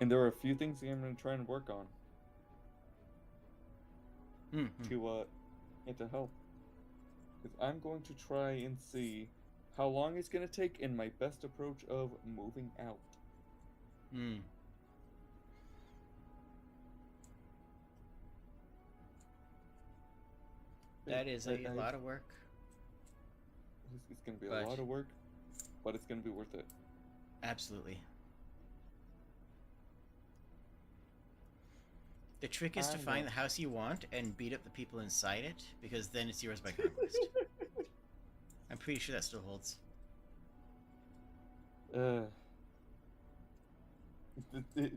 And there are a few things that I'm going to try and work on Mm-hmm. to get to help. Because I'm going to try and see how long it's going to take and my best approach of moving out. Mm. That is a lot of work. It's going to be a lot of work, but it's going to be worth it. Absolutely. The trick is to find the house you want and beat up the people inside it, because then it's yours by conquest. I'm pretty sure that still holds.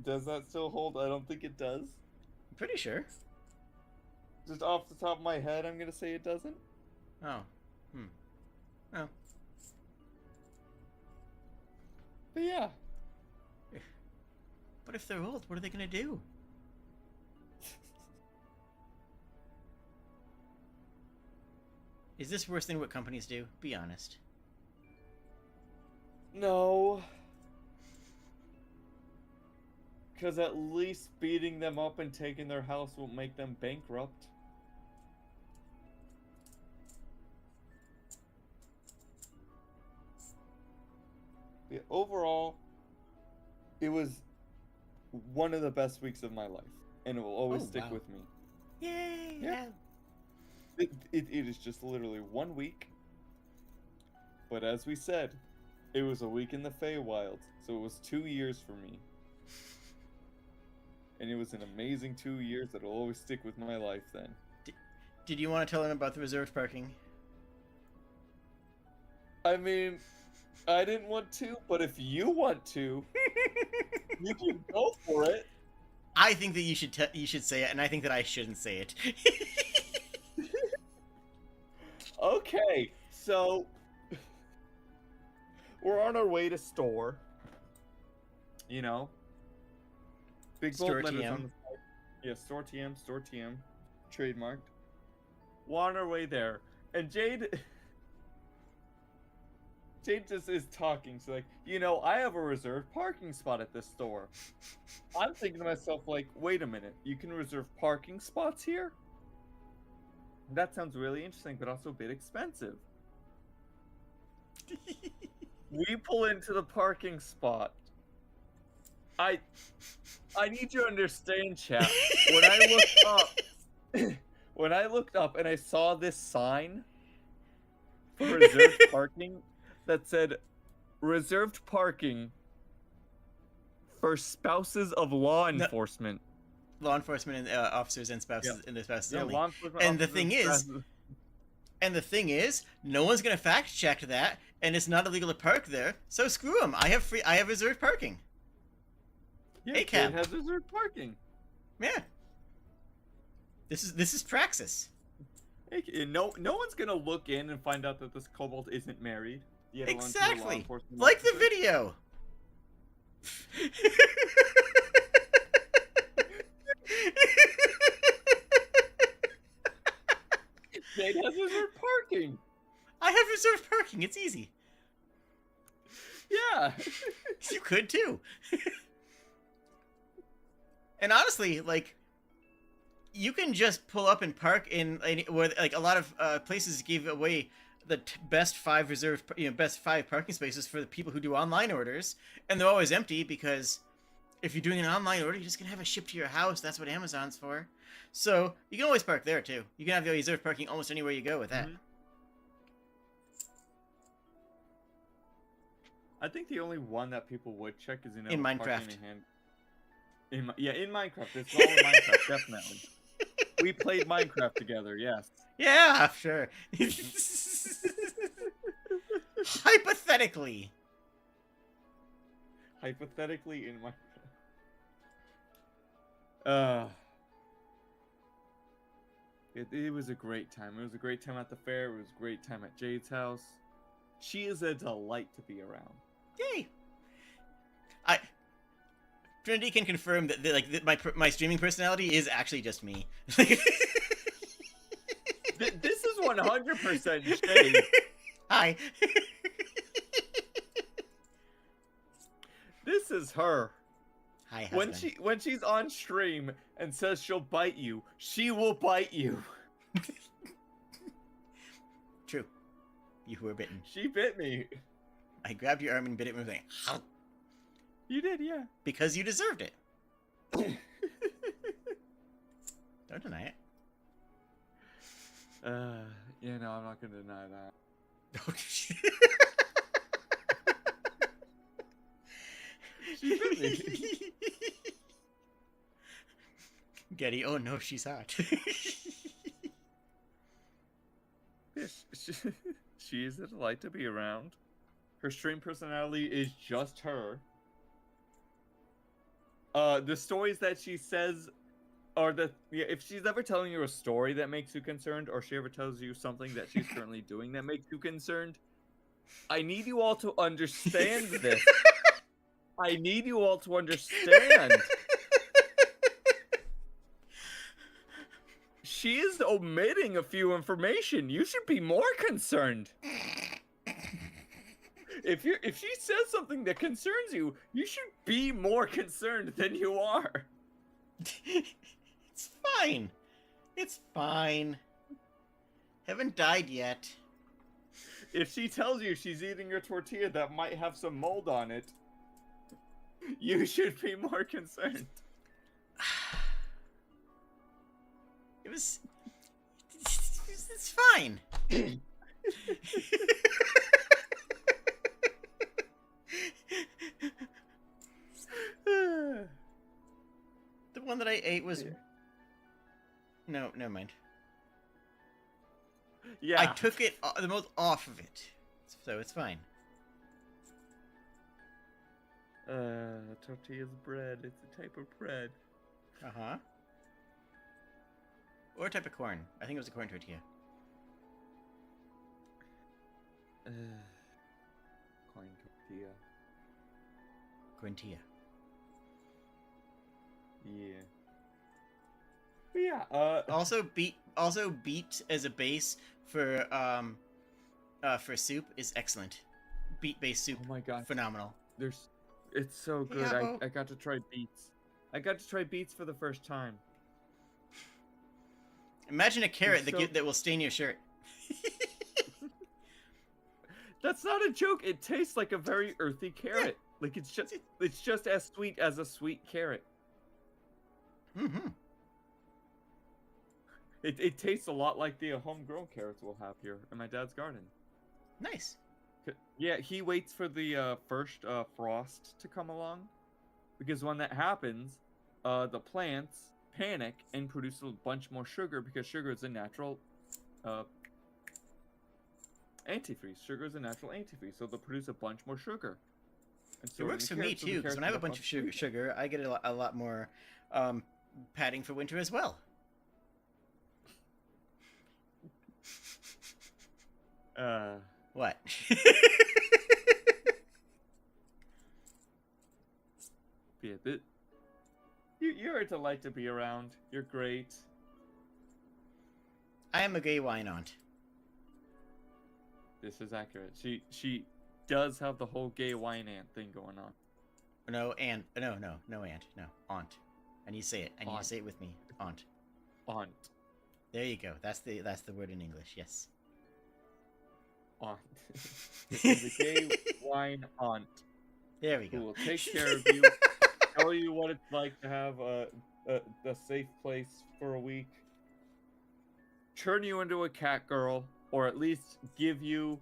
Does that still hold? I don't think it does. I'm pretty sure. Just off the top of my head, I'm gonna say it doesn't. Oh. Oh. But yeah. But if they're old, what are they gonna do? Is this worse than what companies do? Be honest. No. Because at least beating them up and taking their house won't make them bankrupt. Yeah, overall, it was one of the best weeks of my life. And it will always stick with me. Yay! Yeah. It is just literally 1 week. But as we said, it was a week in the Feywilds, so it was 2 years for me. And it was an amazing 2 years that'll always stick with my life then. Did you want to tell them about the reserved parking? I mean, I didn't want to, but if you want to, you can go for it. I think that you should say it, and I think that I shouldn't say it. Okay, so we're on our way to store. You know, big bold Store letters TM. on the side. Yeah, store TM, trademarked. We're on our way there, and Jade just is talking. She's like, you know, I have a reserved parking spot at this store. I'm thinking to myself, like, wait a minute, you can reserve parking spots here? That sounds really interesting, but also a bit expensive. We pull into the parking spot. I need you to understand, chat. When I looked up and I saw this sign for reserved parking that said reserved parking for spouses of law enforcement. Law enforcement and officers and spouses and their spouses only. Law enforcement And the thing is, no one's gonna fact check that, and it's not illegal to park there. So screw them. I have reserved parking. Yeah, it has reserved parking. Yeah. This is praxis. No one's gonna look in and find out that this kobold isn't married. Exactly. Like the video. Jade has reserved parking. I have reserved parking. It's easy. Yeah. You could too. And honestly, like, you can just pull up and park in where, like, a lot of places give away the best 5 reserved, best 5 parking spaces for the people who do online orders, and they're always empty because if you're doing an online order, you're just gonna have it shipped to your house. That's what Amazon's for. So you can always park there too. You can have the reserved parking almost anywhere you go with that. Mm-hmm. I think the only one that people would check is in Minecraft. In Minecraft. It's all in Minecraft, definitely. We played Minecraft together, yes. Yeah, sure. Hypothetically. Hypothetically in Minecraft. It was a great time. It was a great time at the fair. It was a great time at Jade's house. She is a delight to be around. Yay! Trinity can confirm that my streaming personality is actually just me. This is 100% Jade. Hi. This is her. Hi, husband. When she's on stream and says she'll bite you, she will bite you. True. You were bitten. She bit me. I grabbed your arm and bit it with my mouth. You did, yeah. Because you deserved it. Don't deny it. Yeah, no, I'm not gonna deny that. She bit me. Getty, oh no, she's hot. She is a delight to be around. Her stream personality is just her. The stories that she says are if she's ever telling you a story that makes you concerned, or she ever tells you something that she's currently doing that makes you concerned, I need you all to understand this. I need you all to understand. She is omitting a few information. You should be more concerned. If she says something that concerns you, you should be more concerned than you are. It's fine. It's fine. Haven't died yet. If she tells you she's eating your tortilla that might have some mold on it, you should be more concerned. It's fine. The one that I ate was... No, never mind. Yeah. I took it the most off of it, so it's fine. Tortilla's bread. It's a type of bread. Uh-huh. Or a type of corn. I think it was a corn tortilla. Corn tortilla. Corntilla. Yeah. But yeah. Also beet as a base for soup is excellent. Beet-based soup. Oh my god. Phenomenal. It's so good. Yeah, I got to try beets. I got to try beets for the first time. Imagine a carrot that will stain your shirt. That's not a joke. It tastes like a very earthy carrot. Like it's just as sweet as a sweet carrot. Mm-hmm. It tastes a lot like the homegrown carrots we'll have here in my dad's garden. Nice. Yeah, he waits for the first frost to come along, because when that happens, the plants panic and produce a bunch more sugar, because sugar is a natural antifreeze. Sugar is a natural antifreeze, so they'll produce a bunch more sugar. And so It works for me too, because when I have a bunch of sugar, I get a lot more padding for winter as well. What? Yeah, you're a delight to be around. You're great. I am a gay wine aunt. This is accurate. She does have the whole gay wine aunt thing going on. No, aunt. No, aunt. No, aunt. I need to say it. I need to say it with me. Aunt. Aunt. There you go. That's the word in English. Yes. Aunt. This is a gay wine aunt. There we go. Who will take care of you, tell you what it's like to have a safe place for a week, turn you into a cat girl, or at least give you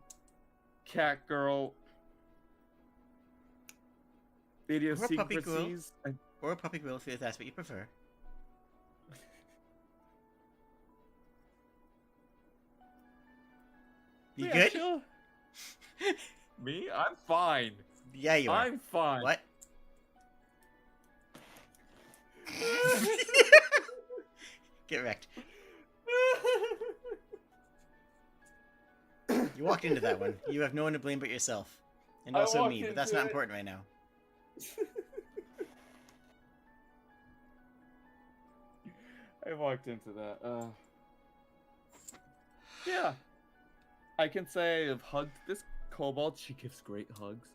cat girl idiosyncrasies. Or a puppy quill if that's what you prefer. You Yeah, good? Sure. Me? I'm fine. Yeah, you are. I'm fine. What? Get wrecked. You walked into that one. You have no one to blame but yourself. And I also walked me, but that's into not it. important right now. I walked into that. Yeah. I can say I've hugged this kobold. She gives great hugs.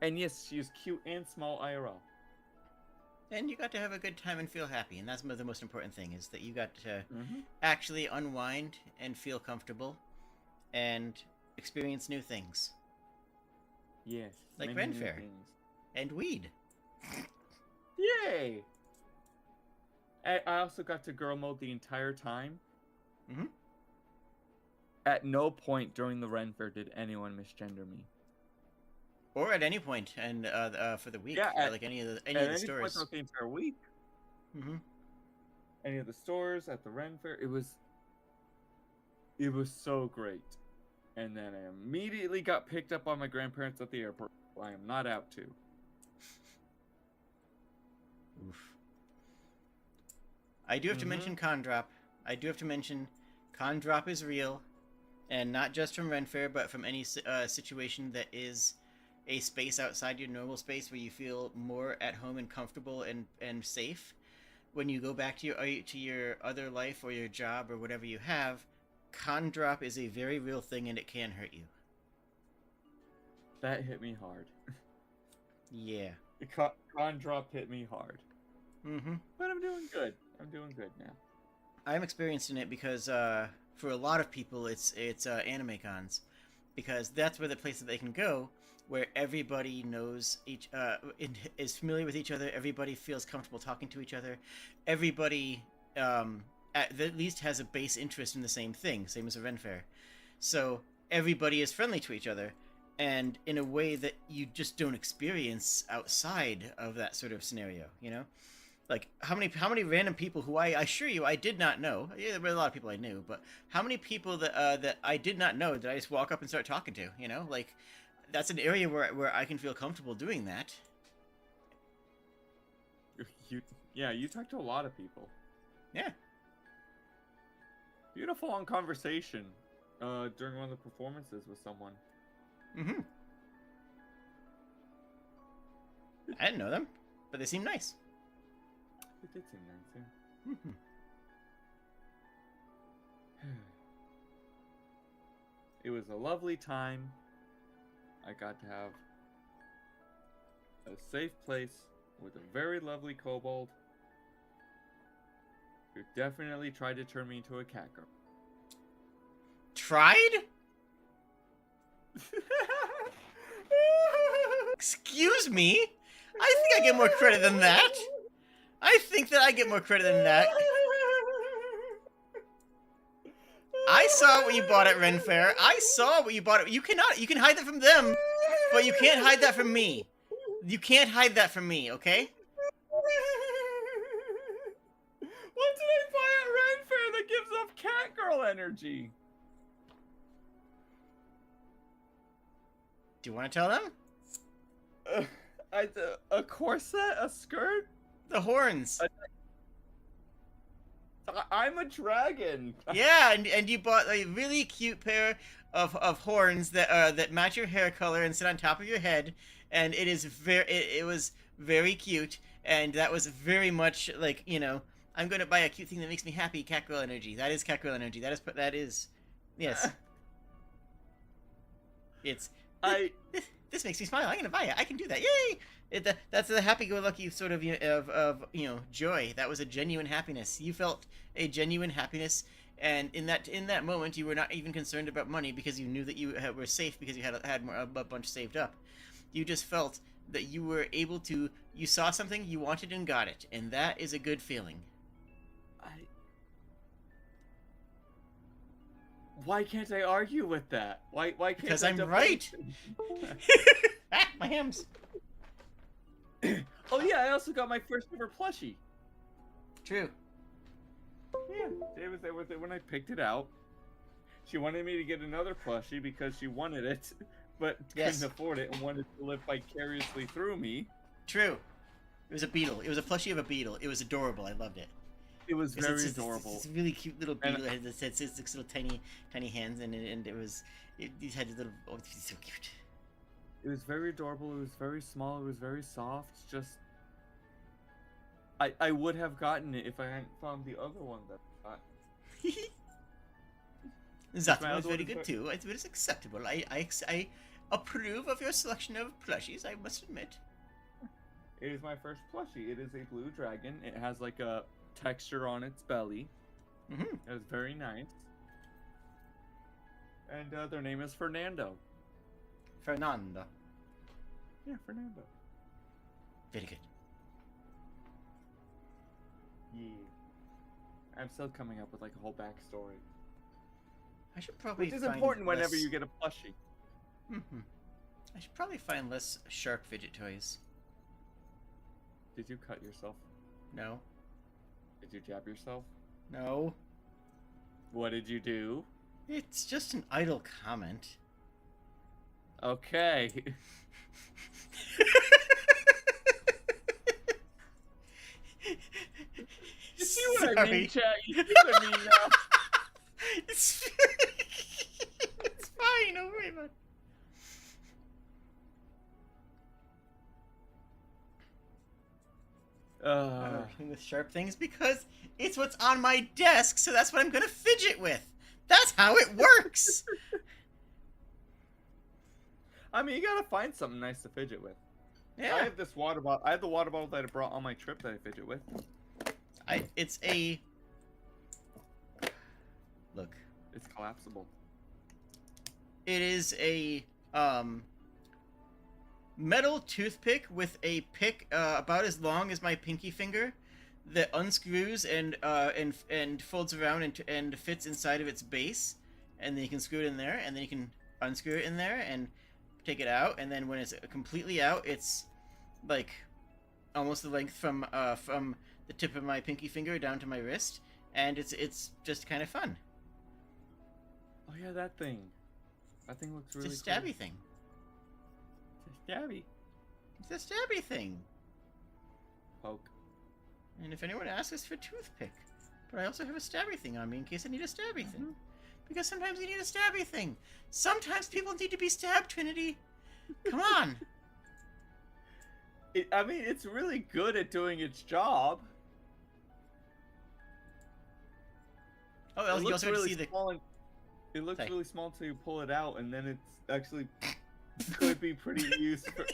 And yes, she is cute and small IRL. And you got to have a good time and feel happy, and that's the most important thing, is that you got to Mm-hmm. actually unwind and feel comfortable and experience new things. Yes. Like many Ren new Fair. things. And weed. Yay! I also got to girl mode the entire time. Mhm. At no point during the Ren Fair did anyone misgender me. Or at any point, and for the week, Yeah, at like any of the At any stores. point throughout the entire week, Mm-hmm. any of the stores, at the Ren Fair, it was so great. And then I immediately got picked up by my grandparents at the airport. I am not out to. Oof. I do have to mention Condrop. I do have to mention Condrop is real, and not just from Ren Fair, but from any situation that is a space outside your normal space where you feel more at home and comfortable and safe. When you go back to your other life or your job or whatever you have, Condrop is a very real thing, and it can hurt you. That hit me hard. Yeah. Con drop hit me hard. Mm-hmm. But I'm doing good. I'm doing good now. I'm experiencing it because for a lot of people it's anime cons, because that's where the place that they can go where everybody knows is familiar with each other, everybody feels comfortable talking to each other, everybody at least has a base interest in the same thing, same as a Ren Fair. So everybody is friendly to each other, and in a way that you just don't experience outside of that sort of scenario, you know? Like, how many random people who I assure you I did not know, yeah, there were a lot of people I knew, but how many people that I did not know did I just walk up and start talking to, you know? Like, that's an area where I can feel comfortable doing that. You talk to a lot of people. Yeah. Beautiful long conversation during one of the performances with someone. Mm-hmm. I didn't know them, but they seem nice. It did seem nice, yeah. Mm-hmm. It was a lovely time. I got to have a safe place with a very lovely kobold who definitely tried to turn me into a cat girl. Tried? Excuse me? I think I get more credit than that. I think that I get more credit than that. I saw what you bought at Ren Fair. I saw what you bought. You can hide that from them, but you can't hide that from me. You can't hide that from me, okay? What did I buy at Ren Fair that gives off cat girl energy? Do you want to tell them? A corset, a skirt. The horns. I'm a dragon. Yeah, and you bought a really cute pair of horns that match your hair color and sit on top of your head, and it was very cute, and that was very much like, you know, I'm going to buy a cute thing that makes me happy. Cat girl energy. That is cat girl energy. That is yes. It's this makes me smile. I'm going to buy it. I can do that. Yay! That's the happy-go-lucky sort of joy. That was a genuine happiness. You felt a genuine happiness, and in that moment, you were not even concerned about money because you knew that you were safe because you had a bunch saved up. You just felt that you were able to. You saw something you wanted and got it, and that is a good feeling. Why can't I argue with that? Why can't because I I'm debate? right. Ah, my hams. Oh yeah, I also got my first ever plushie. True. Yeah, Jay was there with it when I picked it out. She wanted me to get another plushie because she wanted it, but couldn't afford it and wanted to live vicariously through me. True. It was a beetle. It was a plushie of a beetle. It was adorable. I loved it. It was It's, very it's, adorable. it's a really cute little And beetle that had six little tiny hands, and it was these had little. Oh, it's so cute. it was very adorable. It was very small. It was very soft. Just, I would have gotten it if I hadn't found the other one that I got. Zatma was other one very is good too. It was acceptable. I approve of your selection of plushies. I must admit. It is my first plushie. It is a blue dragon. It has like a texture on its belly. Mm-hmm. It was very nice. And their name is Fernando. Fernando. Yeah, Fernando. Very good. Yeah. I'm still coming up with like a whole backstory. I should probably. Which is find important less... whenever you get a plushie. Mm-hmm. I should probably find less sharp fidget toys. Did you cut yourself? No. Did you jab yourself? No. What did you do? It's just an idle comment. Okay. You see what I mean, chat? You see what I mean now? It's fine. Don't worry about it. I'm working with sharp things because it's what's on my desk, so that's what I'm gonna fidget with. That's how it works. I mean, you gotta find something nice to fidget with. Yeah. I have this water bottle. I have the water bottle that I brought on my trip that I fidget with. It's a. Look. It's collapsible. It is a metal toothpick with a pick about as long as my pinky finger that unscrews and folds around and fits inside of its base, and then you can screw it in there, and then you can unscrew it in there and take it out, and then when it's completely out, it's like almost the length from the tip of my pinky finger down to my wrist, and it's just kind of fun. Oh yeah, that thing. That thing looks really It's a stabby thing. It's a stabby. It's a stabby thing. Poke. And if anyone asks, it's for toothpick. But I also have a stabby thing on me in case I need a stabby thing. Because sometimes you need a stabby thing. Sometimes people need to be stabbed, Trinity. Come on. I mean, it's really good at doing its job. Oh, you also really see the... small. It looks really small until you pull it out, and then it's actually could be pretty useful.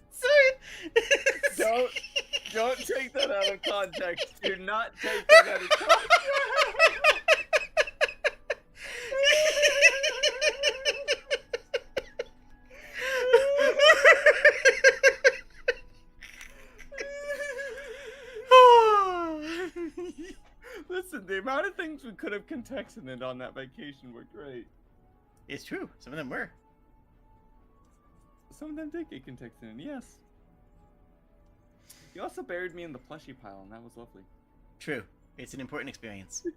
Sorry. Don't take that out of context. Do not take that out of context. Listen, the amount of things we could have contexted on that vacation were great. It's true. Some of them were. Some of them did get contexted, yes. You also buried me in the plushie pile, and that was lovely. True. It's an important experience.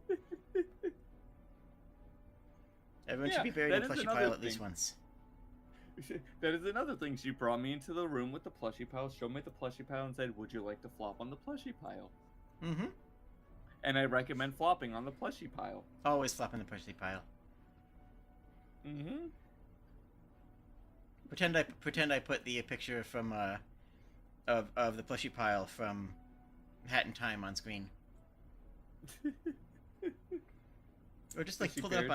Everyone should be buried in a plushie pile at least once. That is another thing. She brought me into the room with the plushie pile, showed me the plushie pile, and said, "Would you like to flop on the plushie pile?" Mm-hmm. And I recommend flopping on the plushie pile. Always flop in the plushie pile. Mm-hmm. Pretend I put the picture from of the plushie pile from Hat in Time on screen. Or just like pull it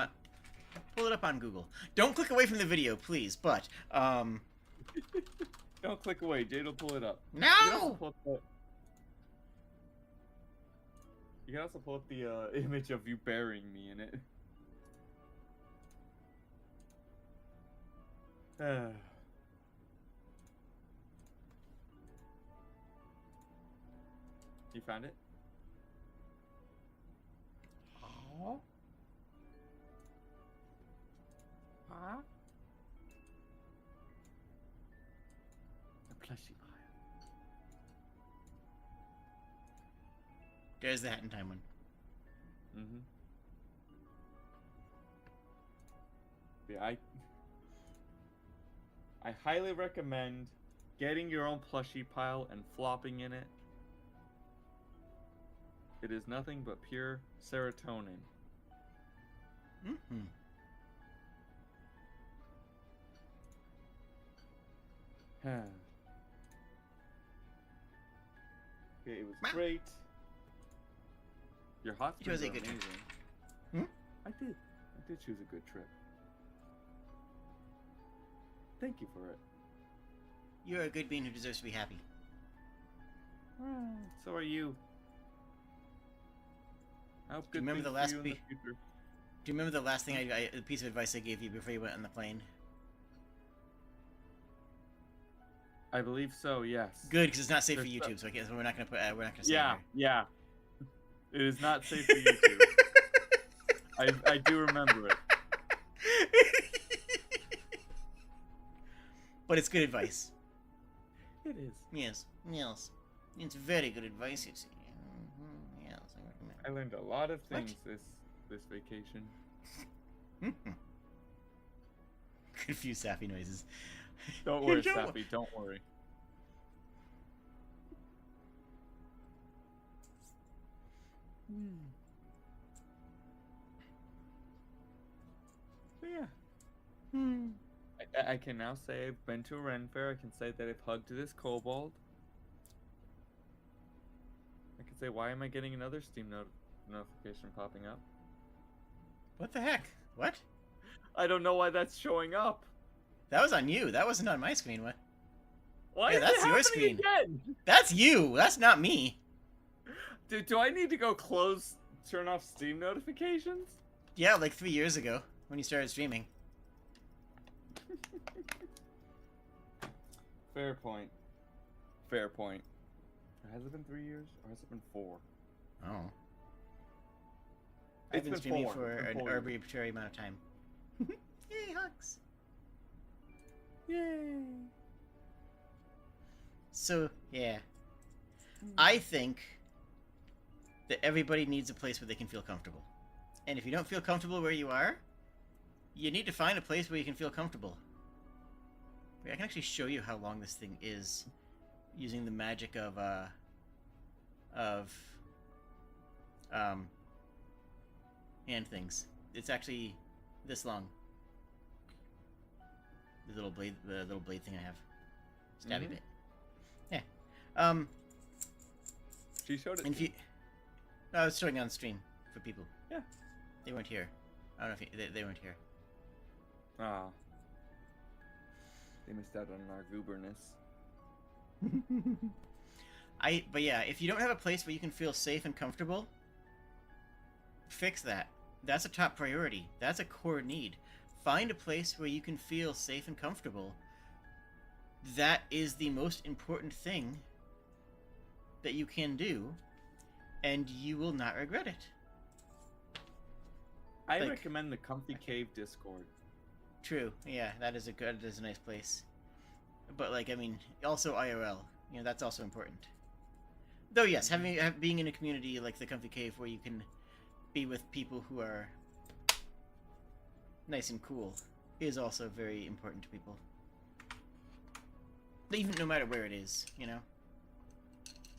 up on Google. Don't click away from the video, please. But don't click away. Jade will pull it up. No. You can also pull up the image of you burying me in it. You found it? Oh. Huh? The plushie pile. There's the Hat in Time one. Mm-hmm. Yeah, I highly recommend getting your own plushie pile and flopping in it. It is nothing but pure serotonin. Mm-hmm. Okay, it was great. Your hot It was springs a are good trip. amazing. Hmm? I did choose a good trip. Thank you for it. You're a good being who deserves to be happy. So are you. I hope Do you good remember the things last for you in the future. Do you remember the last thing the piece of advice I gave you before you went on the plane? I believe so. Yes. Good, because it's not safe There's for YouTube, so we're not gonna we're not gonna say Yeah, it yeah. It is not safe for YouTube. I do remember it. But it's good advice. It is. Yes, yes. It's very good advice, you see. Yes, I recommend. I learned a lot of things this vacation. Good few sappy noises. Don't worry, Sappy. Don't worry. So yeah. I can now say I've been to a Ren Fair. I can say that I've hugged this kobold. I can say, why am I getting another Steam notification popping up? What the heck? What? I don't know why that's showing up. That was on you. That wasn't on my screen. What? Why Yeah, is that's it your happening screen. again? That's you. That's not me. Dude, do I need to go turn off Steam notifications? Yeah, like 3 years ago when you started streaming. Fair point. Fair point. Has it been 3 years or has it been 4? Oh. It's I've been been streaming 4. for It's been an 4 years. arbitrary amount of time. Yay, hugs. Yay. So, yeah. I think that everybody needs a place where they can feel comfortable. And if you don't feel comfortable where you are, you need to find a place where you can feel comfortable. Wait, I can actually show you how long this thing is using the magic of hand things. It's actually this long. The little blade thing I have. Stabby bit. Yeah. She showed it. And if you, no, I was showing on stream for people. Yeah. They weren't here. I don't know if they weren't here. Ah. They missed out on our gooberness. But yeah, if you don't have a place where you can feel safe and comfortable, fix that. That's a top priority. That's a core need. Find a place where you can feel safe and comfortable. That is the most important thing that you can do, and you will not regret it. I Like- recommend the Comfy Cave Discord. True. Yeah, that is a nice place. But like, I mean, also IRL. You know, that's also important. Though yes, being in a community like the Comfy Cave where you can be with people who are nice and cool is also very important to people. Even no matter where it is, you know.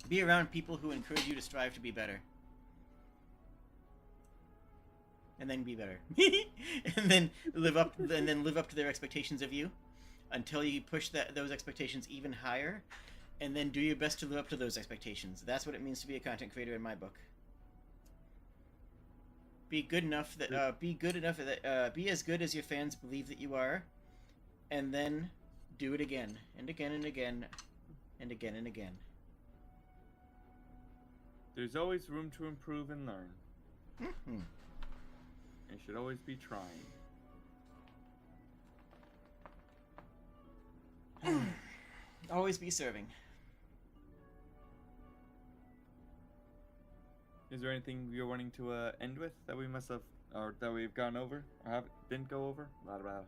Be around people who encourage you to strive to be better. And then be better. and then live up to their expectations of you until you push those expectations even higher, and then do your best to live up to those expectations. That's what it means to be a content creator in my book. Be good enough that be as good as your fans believe that you are, and then do it again and again and again and again and again. There's always room to improve and learn. Mm-hmm. You should always be trying. Always be serving. Is there anything you're wanting to end with that we must have, or that we've gone over, or didn't go over? Blah, blah.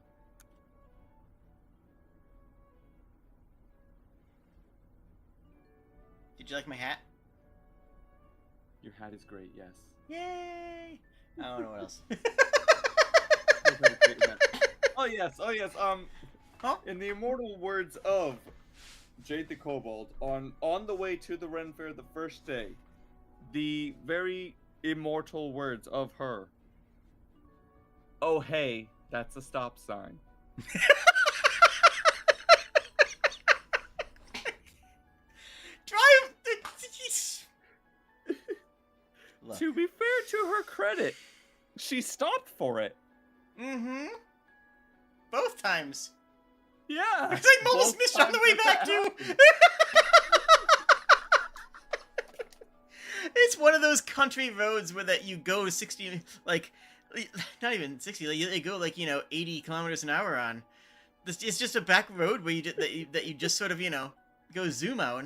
Did you like my hat? Your hat is great, yes. Yay! I don't know what else. Oh yes. Huh? In the immortal words of Jade the Kobold, on the way to the Ren Fair the first day, the very immortal words of her. Oh, hey, that's a stop sign. Drive. Look. To be fair to her credit, she stopped for it. Mm-hmm. Both times. Yeah. Because I almost both missed you on the times way that back too. happened. It's one of those country roads where that you go 60, like, not even 60. Like, they go like 80 kilometers an hour on. It's just a back road where that you just sort of go zoom out,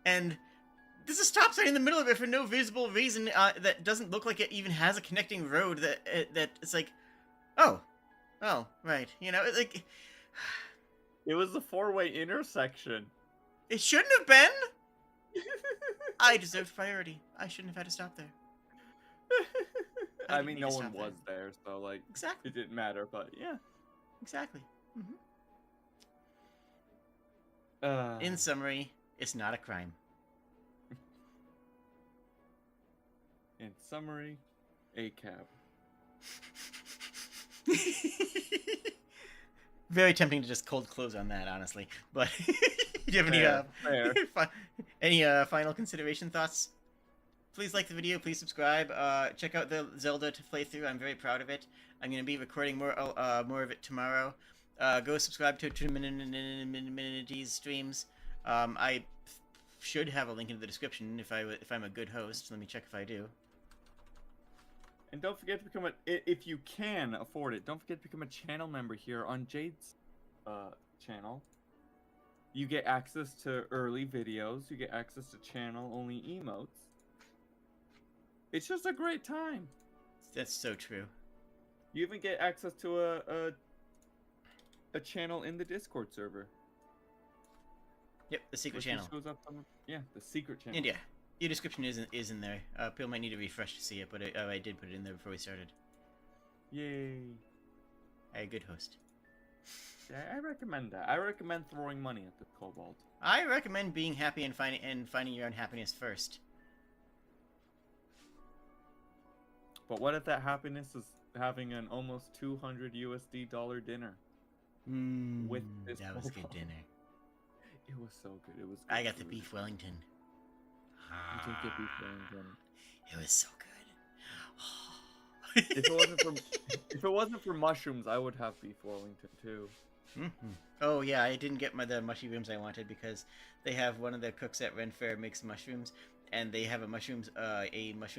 and there's a stop sign in the middle of it for no visible reason that doesn't look like it even has a connecting road. That it's like, oh, right. Like It was a four-way intersection. it shouldn't have been. I deserved priority. I shouldn't have had to stop there. I didn't mean, need no to one stop there. was there, so like Exactly. it didn't matter. But yeah. Exactly. Uh, In summary, it's not a crime. in summary, a cab. Very tempting to just cold close on that, honestly. But do you have any Fair. any final consideration thoughts? Please like the video. Please subscribe. Check out the Zelda to play through. I'm very proud of it. I'm going to be recording more of it tomorrow. Go subscribe to Trinity's streams. I should have a link in the description if I'm a good host. Let me check if I do. And don't forget to become if you can afford it, don't forget to become a channel member here on Jade's channel. You get access to early videos, you get access to channel-only emotes. It's just a great time. That's so true. You even get access to a channel in the Discord server. Yep, the secret Which channel. Shows up on, yeah, the secret channel. And yeah, your description is in there. People might need to refresh to see it, but I did put it in there before we started. Yay. Hey, good host. Yeah, I recommend that. I recommend throwing money at the kobold. I recommend being happy and finding your own happiness first. But what if that happiness is having an almost $200 USD dinner? With this that was good kobold? dinner. It was so good. It was. Good I got the food. beef Wellington. You did get beef Wellington. It was so good. If it wasn't for mushrooms, I would have beef Wellington too. Oh yeah, I didn't get the mushrooms I wanted because they have one of the cooks at Ren Fair makes mushrooms, and they have a mushroom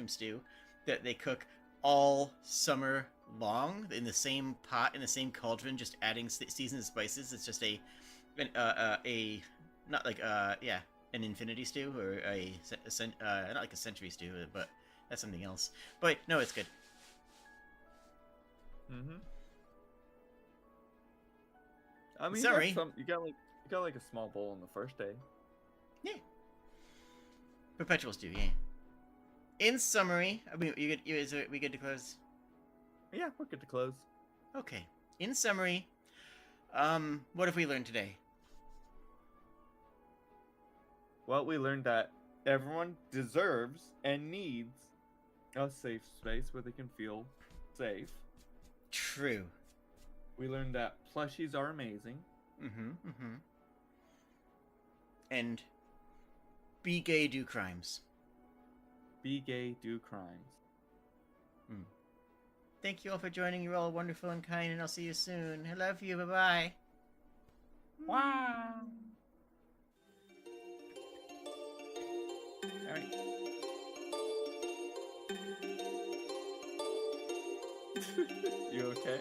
stew that they cook all summer long in the same pot in the same cauldron, just adding seasoned spices. It's just an infinity stew or not like a century stew, but that's something else. But no, it's good. I mean, Sorry. you got like a small bowl on the first day. Yeah. Perpetual stew, yeah. In summary, I mean, we good to close? Yeah, we're good to close. Okay. In summary, what have we learned today? Well, we learned that everyone deserves and needs a safe space where they can feel safe. True. We learned that plushies are amazing. And be gay, do crimes. Be gay, do crimes. Thank you all for joining. You're all wonderful and kind, and I'll see you soon. I love you. Bye-bye. Wow. Alright. You okay?